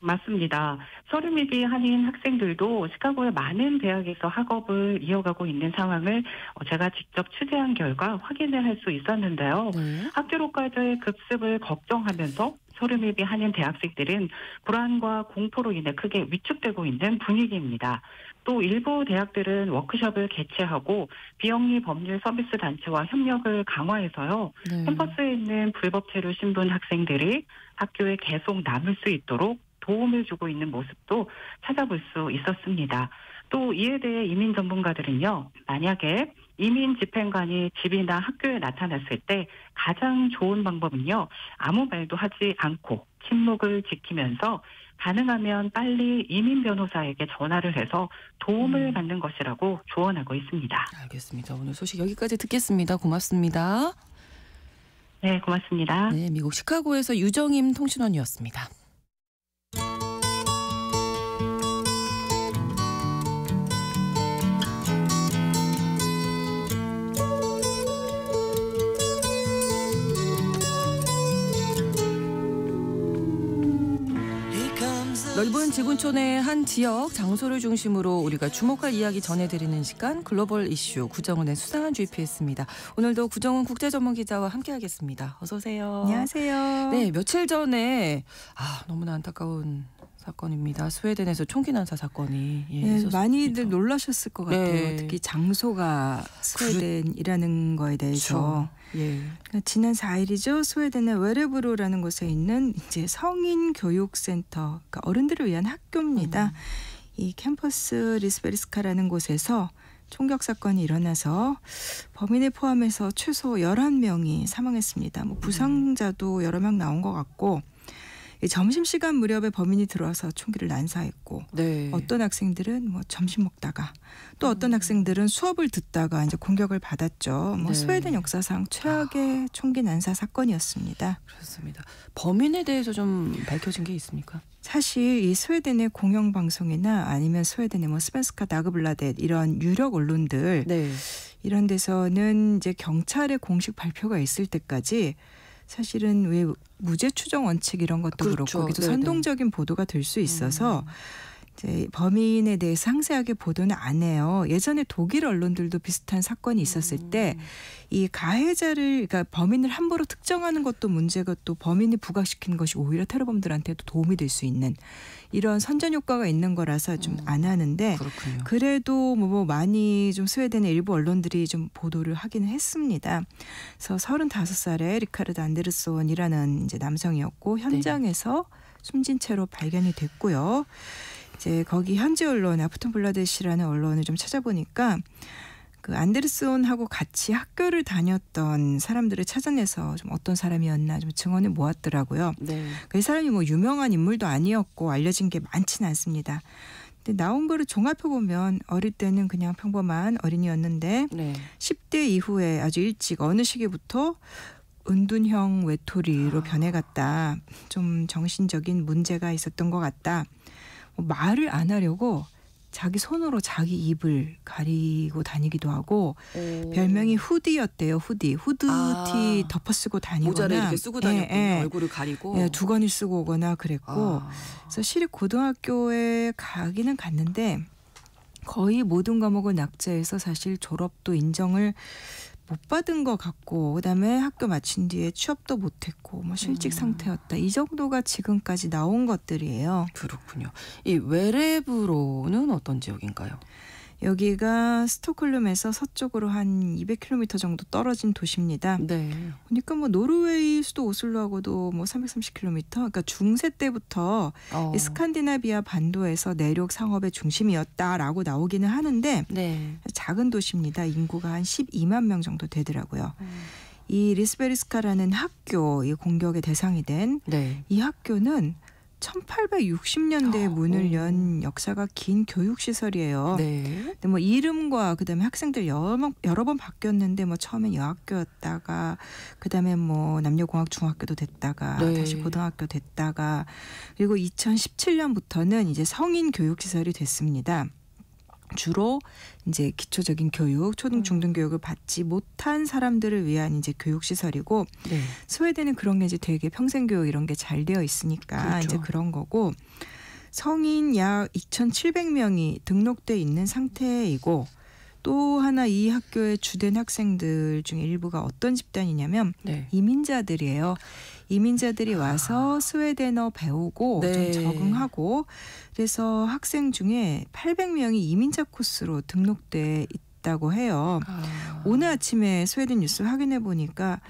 맞습니다. 서류 미비 한인 학생들도 시카고의 많은 대학에서 학업을 이어가고 있는 상황을 제가 직접 취재한 결과 확인을 할 수 있었는데요. 학교로까지의 급습을 걱정하면서 서류 미비 한인 대학생들은 불안과 공포로 인해 크게 위축되고 있는 분위기입니다. 또 일부 대학들은 워크숍을 개최하고 비영리 법률 서비스 단체와 협력을 강화해서요. 캠퍼스에 있는 불법 체류 신분 학생들이 학교에 계속 남을 수 있도록 도움을 주고 있는 모습도 찾아볼 수 있었습니다. 또 이에 대해 이민 전문가들은요. 만약에 이민 집행관이 집이나 학교에 나타났을 때 가장 좋은 방법은요. 아무 말도 하지 않고 침묵을 지키면서 가능하면 빨리 이민 변호사에게 전화를 해서 도움을 받는 것이라고 조언하고 있습니다. 알겠습니다. 오늘 소식 여기까지 듣겠습니다. 고맙습니다. 네, 고맙습니다. 네, 미국 시카고에서 유정임 통신원이었습니다. 넓은 지구촌의 한 지역, 장소를 중심으로 우리가 주목할 이야기 전해드리는 시간 글로벌 이슈 구정은의 수상한 GPS입니다. 오늘도 구정은 국제전문기자와 함께하겠습니다. 어서 오세요. 안녕하세요. 네, 며칠 전에 너무나 안타까운 사건입니다. 스웨덴에서 총기 난사 사건이 있었습니다. 많이들 놀라셨을 것 같아요. 네. 특히 장소가 스웨덴이라는 거에 대해서. 예. 그러니까 지난 4일이죠. 스웨덴의 웨레브로라는 곳에 있는 이제 성인 교육센터, 그러니까 어른들을 위한 학교입니다. 이 캠퍼스 리스베리스카라는 곳에서 총격 사건이 일어나서 범인을 포함해서 최소 11명이 사망했습니다. 뭐 부상자도 여러 명 나온 것 같고, 점심시간 무렵에 범인이 들어와서 총기를 난사했고, 네. 어떤 학생들은 뭐 점심 먹다가, 또 어떤 학생들은 수업을 듣다가 이제 공격을 받았죠. 뭐 네. 스웨덴 역사상 최악의 총기 난사 사건이었습니다. 그렇습니다. 범인에 대해서 좀 밝혀진 게 있습니까? 사실 이 스웨덴의 공영방송이나 아니면 스웨덴의 뭐 스벤스카 다그블라댓 이런 유력 언론들, 네. 이런 데서는 이제 경찰의 공식 발표가 있을 때까지 사실은 왜 무죄 추정 원칙 이런 것도 그렇죠. 그렇고 그래도 네네. 선동적인 보도가 될 수 있어서 이제 범인에 대해서 상세하게 보도는 안 해요. 예전에 독일 언론들도 비슷한 사건이 있었을 때 이 가해자를, 그러니까 범인을 함부로 특정하는 것도 문제고 또 범인이 부각시키는 것이 오히려 테러범들한테도 도움이 될 수 있는 이런 선전 효과가 있는 거라서 좀 안 하는데, 그렇군요. 그래도 뭐 많이 좀 스웨덴의 일부 언론들이 좀 보도를 하기는 했습니다. 그래서 35살의 리카르드 안데르손이라는 이제 남성이었고 현장에서 숨진 채로 발견이 됐고요. 이제 거기 현지 언론 아프톤블라댓이라는 언론을 좀 찾아보니까 그 안데르손하고 같이 학교를 다녔던 사람들을 찾아내서 좀 어떤 사람이었나 좀 증언을 모았더라고요. 네. 그 사람이 뭐 유명한 인물도 아니었고 알려진 게 많지는 않습니다. 근데 나온 거를 종합해 보면 어릴 때는 그냥 평범한 어린이였는데 네. 10대 이후에 아주 일찍 어느 시기부터 은둔형 외톨이로 변해갔다. 좀 정신적인 문제가 있었던 것 같다. 뭐 말을 안 하려고 자기 손으로 자기 입을 가리고 다니기도 하고, 별명이 후디였대요. 후디 덮어쓰고 다니거나, 모자를 이렇게 쓰고 다녔군요. 얼굴을 가리고. 두건을 쓰고 오거나 그랬고, 그래서 시립 고등학교에 가기는 갔는데 거의 모든 과목을 낙제해서 사실 졸업도 인정을 못 받은 것 같고, 그다음에 학교 마친 뒤에 취업도 못했고 뭐 실직 상태였다. 이 정도가 지금까지 나온 것들이에요. 그렇군요. 이 웨레브로는 어떤 지역인가요? 여기가 스톡홀름에서 서쪽으로 한 200km 정도 떨어진 도시입니다. 네. 그러니까 뭐 노르웨이 수도 오슬로하고도 뭐 330km. 그러니까 중세 때부터 이 스칸디나비아 반도에서 내륙 상업의 중심이었다라고 나오기는 하는데 네. 작은 도시입니다. 인구가 한 12만 명 정도 되더라고요. 이 리스베리스카라는 학교, 이 공격의 대상이 된 이 학교는 1860년대에 문을 연 역사가 긴 교육시설이에요. 네. 근데 뭐 이름과 그다음에 학생들 여러 번 바뀌었는데 뭐 처음엔 여학교였다가 그다음에 뭐 남녀공학 중학교도 됐다가 네. 다시 고등학교 됐다가 그리고 2017년부터는 이제 성인 교육시설이 됐습니다. 주로 이제 기초적인 교육, 초등 중등 교육을 받지 못한 사람들을 위한 이제 교육 시설이고, 네. 스웨덴은 그런 게 이제 되게 평생 교육 이런 게 잘 되어 있으니까 그렇죠. 이제 그런 거고, 성인 약 2,700명이 등록돼 있는 상태이고, 또 하나 이 학교의 주된 학생들 중에 일부가 어떤 집단이냐면 이민자들이에요. 이민자들이 와서 스웨덴어 배우고 좀 적응하고, 그래서 학생 중에 800명이 이민자 코스로 등록돼 있다고 해요. 오늘 아침에 스웨덴 뉴스 확인해 보니까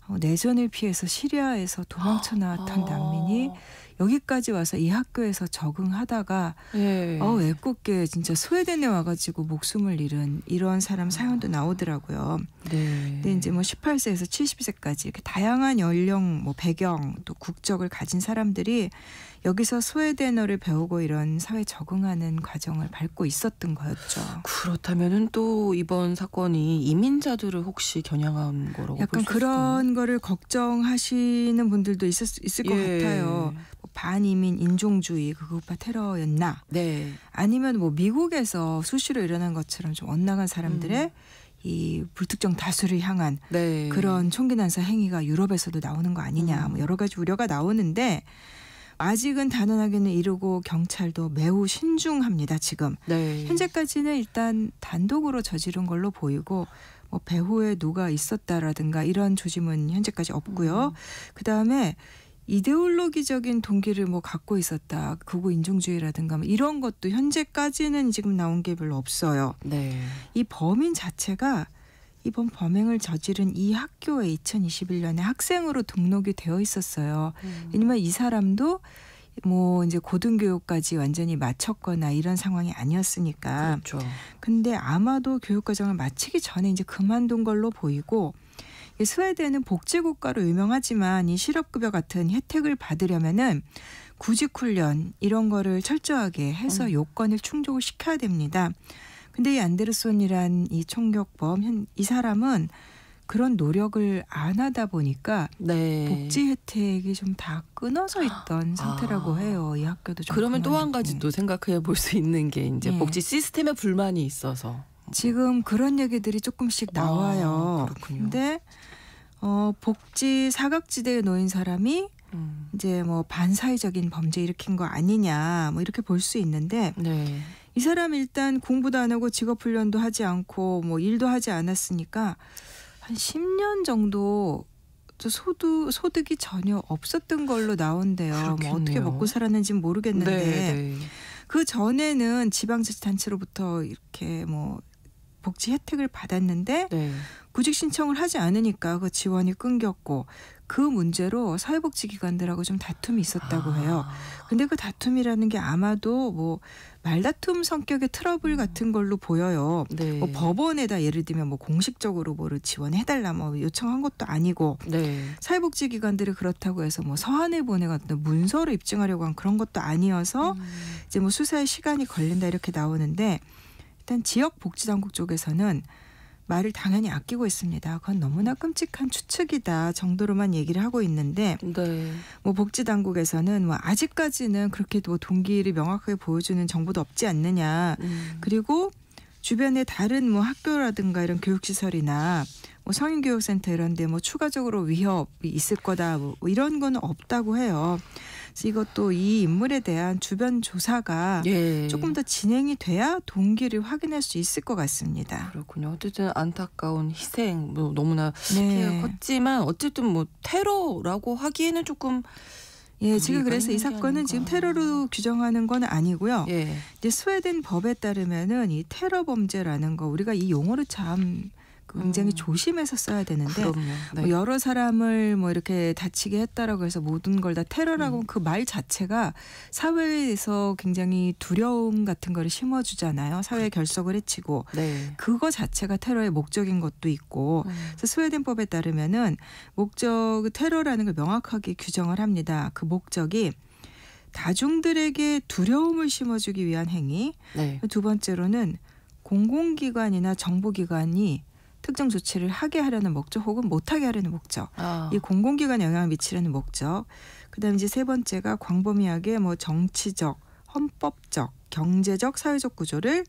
내전을 피해서 시리아에서 도망쳐 나왔던 난민이 여기까지 와서 이 학교에서 적응하다가 애꿎게 진짜 스웨덴에 와가지고 목숨을 잃은 이런 사람 사연도 나오더라고요. 근데 이제 뭐 18세에서 70세까지 이렇게 다양한 연령, 뭐 배경, 또 국적을 가진 사람들이 여기서 스웨덴어를 배우고 이런 사회 적응하는 과정을 밟고 있었던 거였죠. 그렇다면은 또 이번 사건이 이민자들을 혹시 겨냥한 거라고 약간 그런 거를 걱정하시는 분들도 있을 것 같아요. 뭐 반이민 인종주의 극우파 테러였나? 아니면 뭐 미국에서 수시로 일어난 것처럼 좀 엇나간 사람들의 이 불특정 다수를 향한 그런 총기 난사 행위가 유럽에서도 나오는 거 아니냐? 뭐 여러 가지 우려가 나오는데 아직은 단언하기는 이르고 경찰도 매우 신중합니다. 지금 네. 현재까지는 일단 단독으로 저지른 걸로 보이고 뭐 배후에 누가 있었다라든가 이런 조짐은 현재까지 없고요. 그다음에 이데올로기적인 동기를 뭐 갖고 있었다. 극우 인종주의라든가 뭐 이런 것도 현재까지는 지금 나온 게 별로 없어요. 네. 이 범인 자체가 이번 범행을 저지른 이 학교에 2021년에 학생으로 등록이 되어 있었어요. 왜냐면 이 사람도 뭐 이제 고등교육까지 완전히 마쳤거나 이런 상황이 아니었으니까. 그렇죠. 근데 아마도 교육과정을 마치기 전에 이제 그만둔 걸로 보이고 스웨덴은 복지국가로 유명하지만 이 실업급여 같은 혜택을 받으려면은 구직훈련 이런 거를 철저하게 해서 요건을 충족을 시켜야 됩니다. 근데 이 안데르손이란 이 총격범 이 사람은 그런 노력을 안 하다 보니까 네. 복지 혜택이 좀 다 끊어져 있던 상태라고 해요. 이 학교도 좀 그러면 또 한 그만두고. 가지 또 생각해 볼 수 있는 게 이제 예. 복지 시스템에 불만이 있어서 지금 그런 얘기들이 조금씩 나와요. 그렇군요. 근데 복지 사각지대에 놓인 사람이 이제 뭐 반사회적인 범죄 일으킨 거 아니냐 뭐 이렇게 볼 수 있는데 네. 이 사람 일단 공부도 안 하고 직업 훈련도 하지 않고 뭐 일도 하지 않았으니까 한 10년 정도 소득이 전혀 없었던 걸로 나온대요. 뭐 어떻게 먹고 살았는지는 모르겠는데 네. 그 전에는 지방자치단체로부터 이렇게 뭐 복지 혜택을 받았는데 네. 구직 신청을 하지 않으니까 그 지원이 끊겼고 그 문제로 사회복지기관들하고 좀 다툼이 있었다고 해요. 근데 그 다툼이라는 게 아마도 뭐 말다툼 성격의 트러블 같은 걸로 보여요. 네. 뭐 법원에다 예를 들면 뭐 공식적으로 뭐를 지원해달라 뭐 요청한 것도 아니고 네. 사회복지기관들이 그렇다고 해서 뭐 서한을 보내거나 문서로 입증하려고 한 그런 것도 아니어서 이제 뭐 수사에 시간이 걸린다 이렇게 나오는데 일단 지역복지당국 쪽에서는 말을 당연히 아끼고 있습니다. 그건 너무나 끔찍한 추측이다 정도로만 얘기를 하고 있는데 네. 뭐 복지당국에서는 뭐 아직까지는 그렇게 뭐 동기를 명확하게 보여주는 정보도 없지 않느냐. 그리고 주변에 다른 뭐 학교라든가 이런 교육시설이나 뭐 성인교육센터 이런 데 뭐 추가적으로 위협이 있을 거다 뭐 이런 거는 없다고 해요. 그래서 이것도 이 인물에 대한 주변 조사가 예. 조금 더 진행이 돼야 동기를 확인할 수 있을 것 같습니다. 그렇군요. 어쨌든 안타까운 희생, 뭐 너무나 네. 피해가 컸지만 어쨌든 뭐 테러라고 하기에는 조금 예, 지금 무리가 그래서 이 있는 게 사건은 아닌가. 지금 테러로 규정하는 건 아니고요. 예. 이제 스웨덴 법에 따르면은 이 테러 범죄라는 거 우리가 이 용어를 참 굉장히 조심해서 써야 되는데 그럼요. 네. 뭐 여러 사람을 뭐 이렇게 다치게 했다라고 해서 모든 걸 다 테러라고 그 말 자체가 사회에서 굉장히 두려움 같은 거를 심어주잖아요. 사회 결석을 해치고 네. 그거 자체가 테러의 목적인 것도 있고 그래서 스웨덴법에 따르면은 목적 테러라는 걸 명확하게 규정을 합니다. 그 목적이 다중들에게 두려움을 심어주기 위한 행위. 네. 두 번째로는 공공기관이나 정보기관이 특정 조치를 하게 하려는 목적 혹은 못하게 하려는 목적. 이 공공기관에 영향을 미치려는 목적. 그다음에 이제 세 번째가 광범위하게 뭐 정치적, 헌법적, 경제적, 사회적 구조를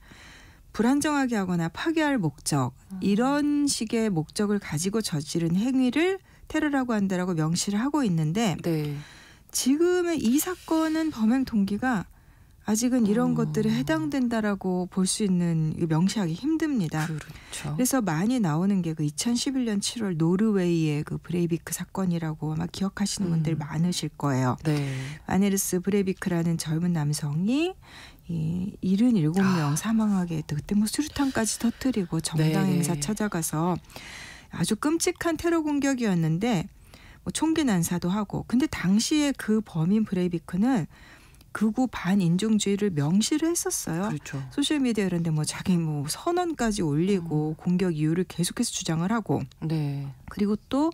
불안정하게 하거나 파괴할 목적. 이런 식의 목적을 가지고 저지른 행위를 테러라고 한다라고 명시를 하고 있는데 네. 지금의 이 사건은 범행 동기가 아직은 이런 것들에 해당된다라고 볼 수 있는 명시하기 힘듭니다. 그렇죠. 그래서 많이 나오는 게 그 2011년 7월 노르웨이의 그 브레이비크 사건이라고 아마 기억하시는 분들 많으실 거예요. 네. 아네르스 브레이비크라는 젊은 남성이 이 77명 사망하게 했고 그때 뭐 수류탄까지 터뜨리고 정당 네. 행사 찾아가서 아주 끔찍한 테러 공격이었는데 뭐 총기 난사도 하고 근데 당시에 그 범인 브레이비크는 극우 반인종주의를 명시를 했었어요. 그렇죠. 소셜미디어 이런 데 뭐 자기 뭐 선언까지 올리고 공격 이유를 계속해서 주장을 하고 네. 그리고 또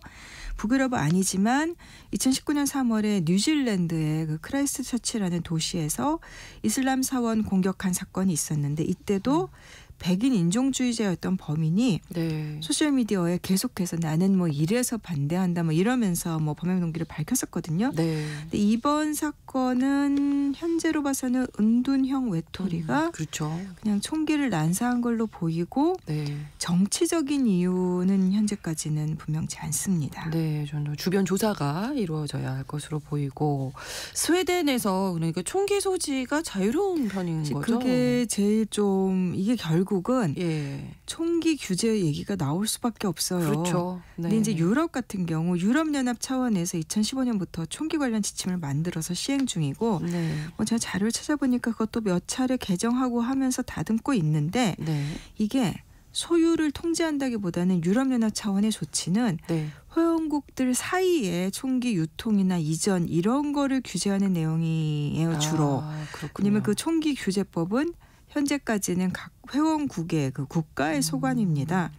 북유럽은 아니지만 2019년 3월에 뉴질랜드의 그 크라이스트처치라는 도시에서 이슬람 사원 공격한 사건이 있었는데 이때도 백인 인종주의자였던 범인이 네. 소셜 미디어에 계속해서 나는 뭐 이래서 반대한다 뭐 이러면서 뭐 범행 동기를 밝혔었거든요. 네. 근데 이번 사건은 현재로 봐서는 은둔형 외톨이가 그렇죠. 그냥 총기를 난사한 걸로 보이고 네. 정치적인 이유는 현재까지는 분명치 않습니다. 네, 좀 더 주변 조사가 이루어져야 할 것으로 보이고 스웨덴에서 그러니까 총기 소지가 자유로운 편인 거죠. 그게 제일 좀 이게 결국은 예. 총기 규제 얘기가 나올 수밖에 없어요. 그렇죠. 네. 근데 이제 유럽 같은 경우 유럽연합 차원에서 2015년부터 총기 관련 지침을 만들어서 시행 중이고 네. 뭐 제가 자료를 찾아보니까 그것도 몇 차례 개정하고 하면서 다듬고 있는데 네. 이게 소유를 통제한다기보다는 유럽연합 차원의 조치는 네. 회원국들 사이에 총기 유통이나 이전 이런 거를 규제하는 내용이에요 주로. 그렇군요. 왜냐하면 그 총기 규제법은 현재까지는 각 회원국의 그 국가의 소관입니다.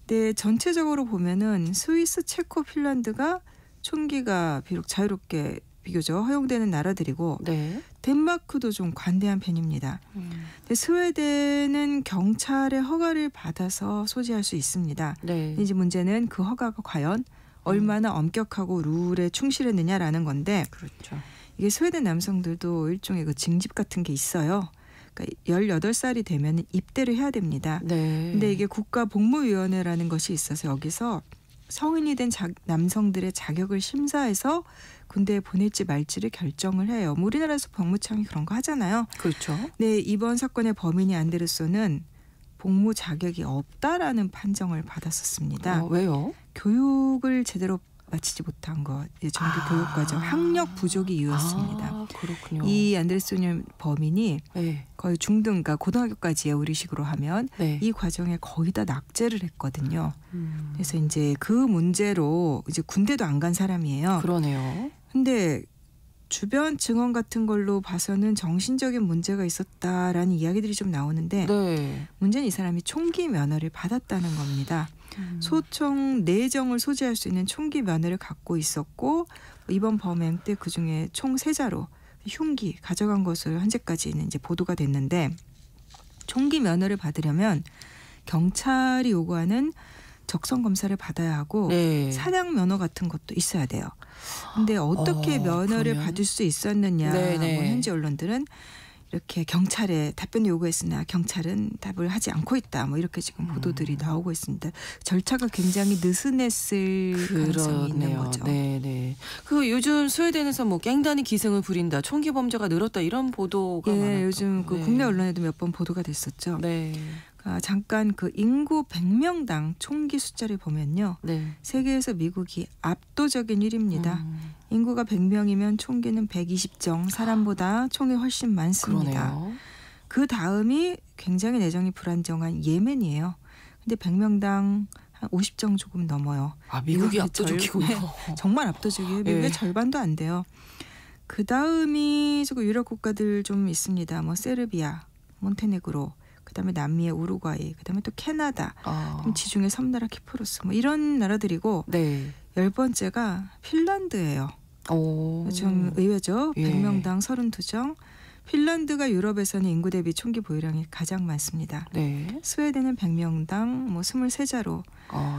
근데 전체적으로 보면은 스위스, 체코, 핀란드가 총기가 비록 자유롭게 비교적 허용되는 나라들이고 네. 덴마크도 좀 관대한 편입니다. 근데 스웨덴은 경찰의 허가를 받아서 소지할 수 있습니다. 네. 이제 문제는 그 허가가 과연 얼마나 엄격하고 룰에 충실했느냐라는 건데 그렇죠. 이게 스웨덴 남성들도 일종의 그 징집 같은 게 있어요. 그러니까 18살이 되면 입대를 해야 됩니다. 네. 근데 이게 국가복무위원회라는 것이 있어서 여기서 성인이 된 남성들의 자격을 심사해서 군대에 보낼지 말지를 결정을 해요. 뭐 우리나라에서 복무청이 그런 거 하잖아요. 그렇죠. 네, 이번 사건의 범인이 안데르손은 복무 자격이 없다라는 판정을 받았었습니다. 왜요? 교육을 제대로 마치지 못한 것, 정규 교육 과정 학력 부족이 이유였습니다. 그렇군요. 이 안데르손 범인이 네. 거의 중등, 그러니까 고등학교까지예요. 우리식으로 하면 네. 이 과정에 거의 다 낙제를 했거든요. 그래서 이제 그 문제로 이제 군대도 안 간 사람이에요. 그러네요. 근데 주변 증언 같은 걸로 봐서는 정신적인 문제가 있었다라는 이야기들이 좀 나오는데 네. 문제는 이 사람이 총기 면허를 받았다는 겁니다. 소총 내정을 소지할 수 있는 총기 면허를 갖고 있었고 이번 범행 때 그중에 총 3자로 흉기 가져간 것으로 현재까지는 이제 보도가 됐는데 총기 면허를 받으려면 경찰이 요구하는 적성 검사를 받아야 하고 네. 사냥 면허 같은 것도 있어야 돼요. 근데 어떻게 면허를 그러면? 받을 수 있었느냐. 네네. 뭐 현지 언론들은 이렇게 경찰에 답변을 요구했으나 경찰은 답을 하지 않고 있다. 뭐 이렇게 지금 보도들이 나오고 있습니다. 절차가 굉장히 느슨했을 가능성이 있는 거죠. 네네. 그 요즘 스웨덴에서 뭐 갱단이 기승을 부린다, 총기 범죄가 늘었다 이런 보도가 예, 많았죠. 요즘 그 네. 국내 언론에도 몇 번 보도가 됐었죠. 네. 잠깐 그 인구 100명당 총기 숫자를 보면요. 네. 세계에서 미국이 압도적인 1위입니다. 인구가 100명이면 총기는 120정, 사람보다 총이 훨씬 많습니다. 그러네요. 그 다음이 굉장히 내정이 불안정한 예멘이에요. 근데 100명당 한 50정 조금 넘어요. 미국이 미국의 압도적이군요. 정말 압도적이에요. 미국의 네. 절반도 안 돼요. 그 다음이 조금 유럽 국가들 좀 있습니다. 뭐 세르비아, 몬테네그로, 그다음에 남미의 우루과이, 그다음에 또 캐나다, 지중해 섬나라 키프로스 뭐 이런 나라들이고 네. 10번째가 핀란드예요. 좀 의외죠. 예. 100명당 32정. 핀란드가 유럽에서는 인구 대비 총기 보유량이 가장 많습니다. 네. 스웨덴은 100명당 뭐 23자로.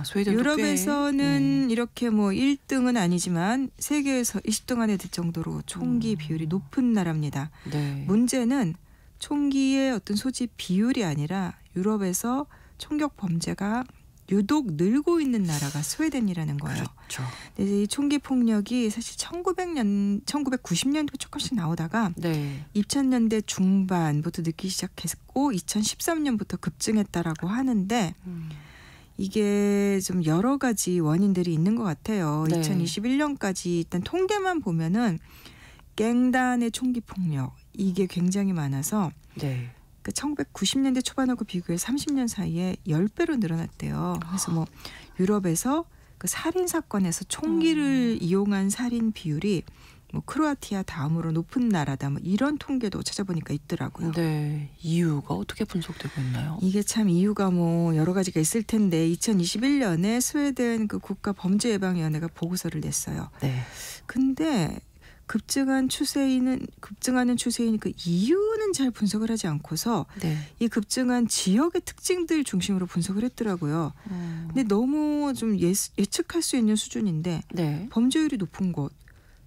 스웨덴도 유럽에서는 이렇게 뭐 1등은 아니지만 세계에서 20등 안에 들 정도로 총기 비율이 높은 나라입니다. 네. 문제는 총기의 어떤 소지 비율이 아니라 유럽에서 총격 범죄가 유독 늘고 있는 나라가 스웨덴이라는 거예요. 그렇죠. 근데 이 총기 폭력이 사실 1990년도 조금씩 나오다가 네. 2000년대 중반부터 느끼기 시작했고 2013년부터 급증했다라고 하는데 이게 좀 여러 가지 원인들이 있는 것 같아요. 네. 2021년까지 일단 통계만 보면은 갱단의 총기 폭력 이게 굉장히 많아서 네. 1990년대 초반하고 비교해 30년 사이에 10배로 늘어났대요. 그래서 뭐 유럽에서 그 살인 사건에서 총기를 이용한 살인 비율이 뭐 크로아티아 다음으로 높은 나라다. 뭐 이런 통계도 찾아보니까 있더라고요. 네, 이유가 어떻게 분석되고 있나요? 이게 참 이유가 뭐 여러 가지가 있을 텐데 2021년에 스웨덴 그 국가 범죄 예방위원회가 보고서를 냈어요. 네. 근데 급증하는 추세인 그 이유는 잘 분석을 하지 않고서 네. 이 급증한 지역의 특징들 중심으로 분석을 했더라고요. 근데 너무 좀 예측할 수 있는 수준인데 네. 범죄율이 높은 곳,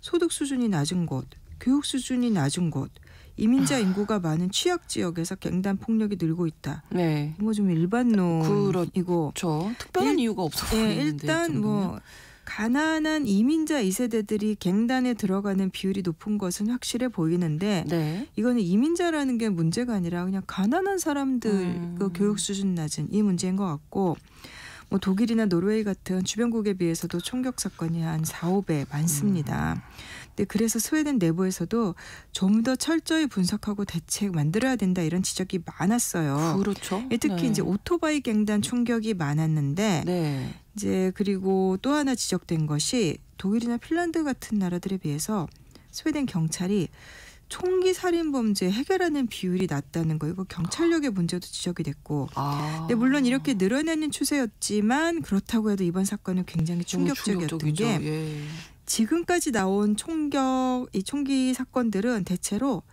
소득 수준이 낮은 곳, 교육 수준이 낮은 곳, 이민자 인구가 많은 취약 지역에서 갱단 폭력이 늘고 있다. 네. 뭐 좀 일반론이고. 그렇죠. 특별한 이유가 없어 보이는데. 일단 뭐 가난한 이민자 2세대들이 갱단에 들어가는 비율이 높은 것은 확실해 보이는데 네. 이거는 이민자라는 게 문제가 아니라 그냥 가난한 사람들 그 교육 수준 낮은 이 문제인 것 같고 뭐 독일이나 노르웨이 같은 주변국에 비해서도 총격 사건이 한 4-5배 많습니다. 근데 그래서 스웨덴 내부에서도 좀 더 철저히 분석하고 대책 만들어야 된다 이런 지적이 많았어요. 그렇죠. 특히 네. 이제 오토바이 갱단 총격이 많았는데 네. 이제 그리고 또 하나 지적된 것이 독일이나 핀란드 같은 나라들에 비해서 스웨덴 경찰이 총기 살인 범죄 해결하는 비율이 낮다는 거 이거 경찰력의 문제도 지적이 됐고 근데 물론 이렇게 늘어나는 추세였지만 그렇다고 해도 이번 사건은 굉장히 충격적이었던 게 예. 지금까지 나온 이 총기 사건들은 대체로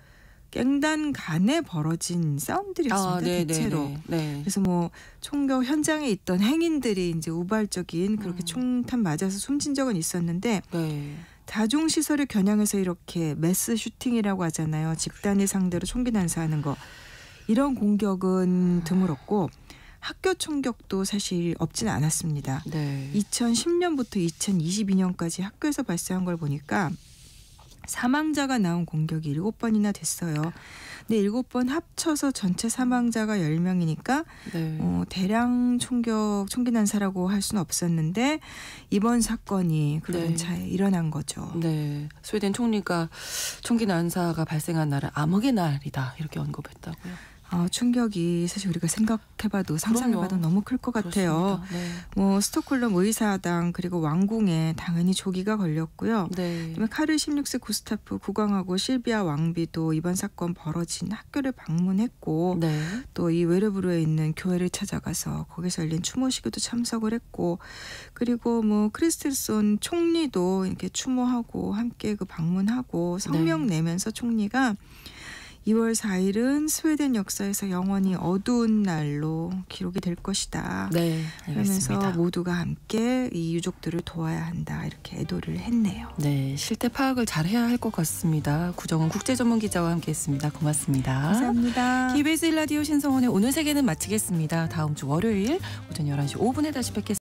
갱단 간에 벌어진 싸움들이었습니다. 대체로. 네. 그래서 뭐 총격 현장에 있던 행인들이 이제 우발적인 그렇게 총탄 맞아서 숨진 적은 있었는데 네. 다중시설을 겨냥해서 이렇게 매스 슈팅이라고 하잖아요. 집단을 상대로 총기 난사하는 거. 이런 공격은 드물었고 학교 총격도 사실 없지는 않았습니다. 네. 2010년부터 2022년까지 학교에서 발생한 걸 보니까 사망자가 나온 공격이 7번이나 됐어요. 근데 7번 합쳐서 전체 사망자가 10명이니까 네. 대량 총기 난사라고 할 수는 없었는데 이번 사건이 그런 차에 일어난 거죠. 네. 스웨덴 총리가 총기 난사가 발생한 날은 암흑의 날이다 이렇게 언급했다고요. 충격이 사실 우리가 생각해봐도 상상해봐도 너무 클 것 같아요. 네. 뭐 스톡홀름 의사당 그리고 왕궁에 당연히 조기가 걸렸고요. 네. 그다음에 카를 16세 구스타프 국왕하고 실비아 왕비도 이번 사건 벌어진 학교를 방문했고 네. 또 이 웨르브르에 있는 교회를 찾아가서 거기서 열린 추모식에도 참석을 했고 그리고 뭐 크리스텔손 총리도 이렇게 추모하고 함께 그 방문하고 성명 내면서 총리가 2월 4일은 스웨덴 역사에서 영원히 어두운 날로 기록이 될 것이다. 네, 알겠습니다. 그러면서 모두가 함께 이 유족들을 도와야 한다. 이렇게 애도를 했네요. 네, 실태 파악을 잘해야 할 것 같습니다. 구정은 국제전문기자와 함께했습니다. 고맙습니다. 감사합니다. KBS 1라디오 신성원의 오늘 세계는 마치겠습니다. 다음 주 월요일 오전 11시 5분에 다시 뵙겠습니다.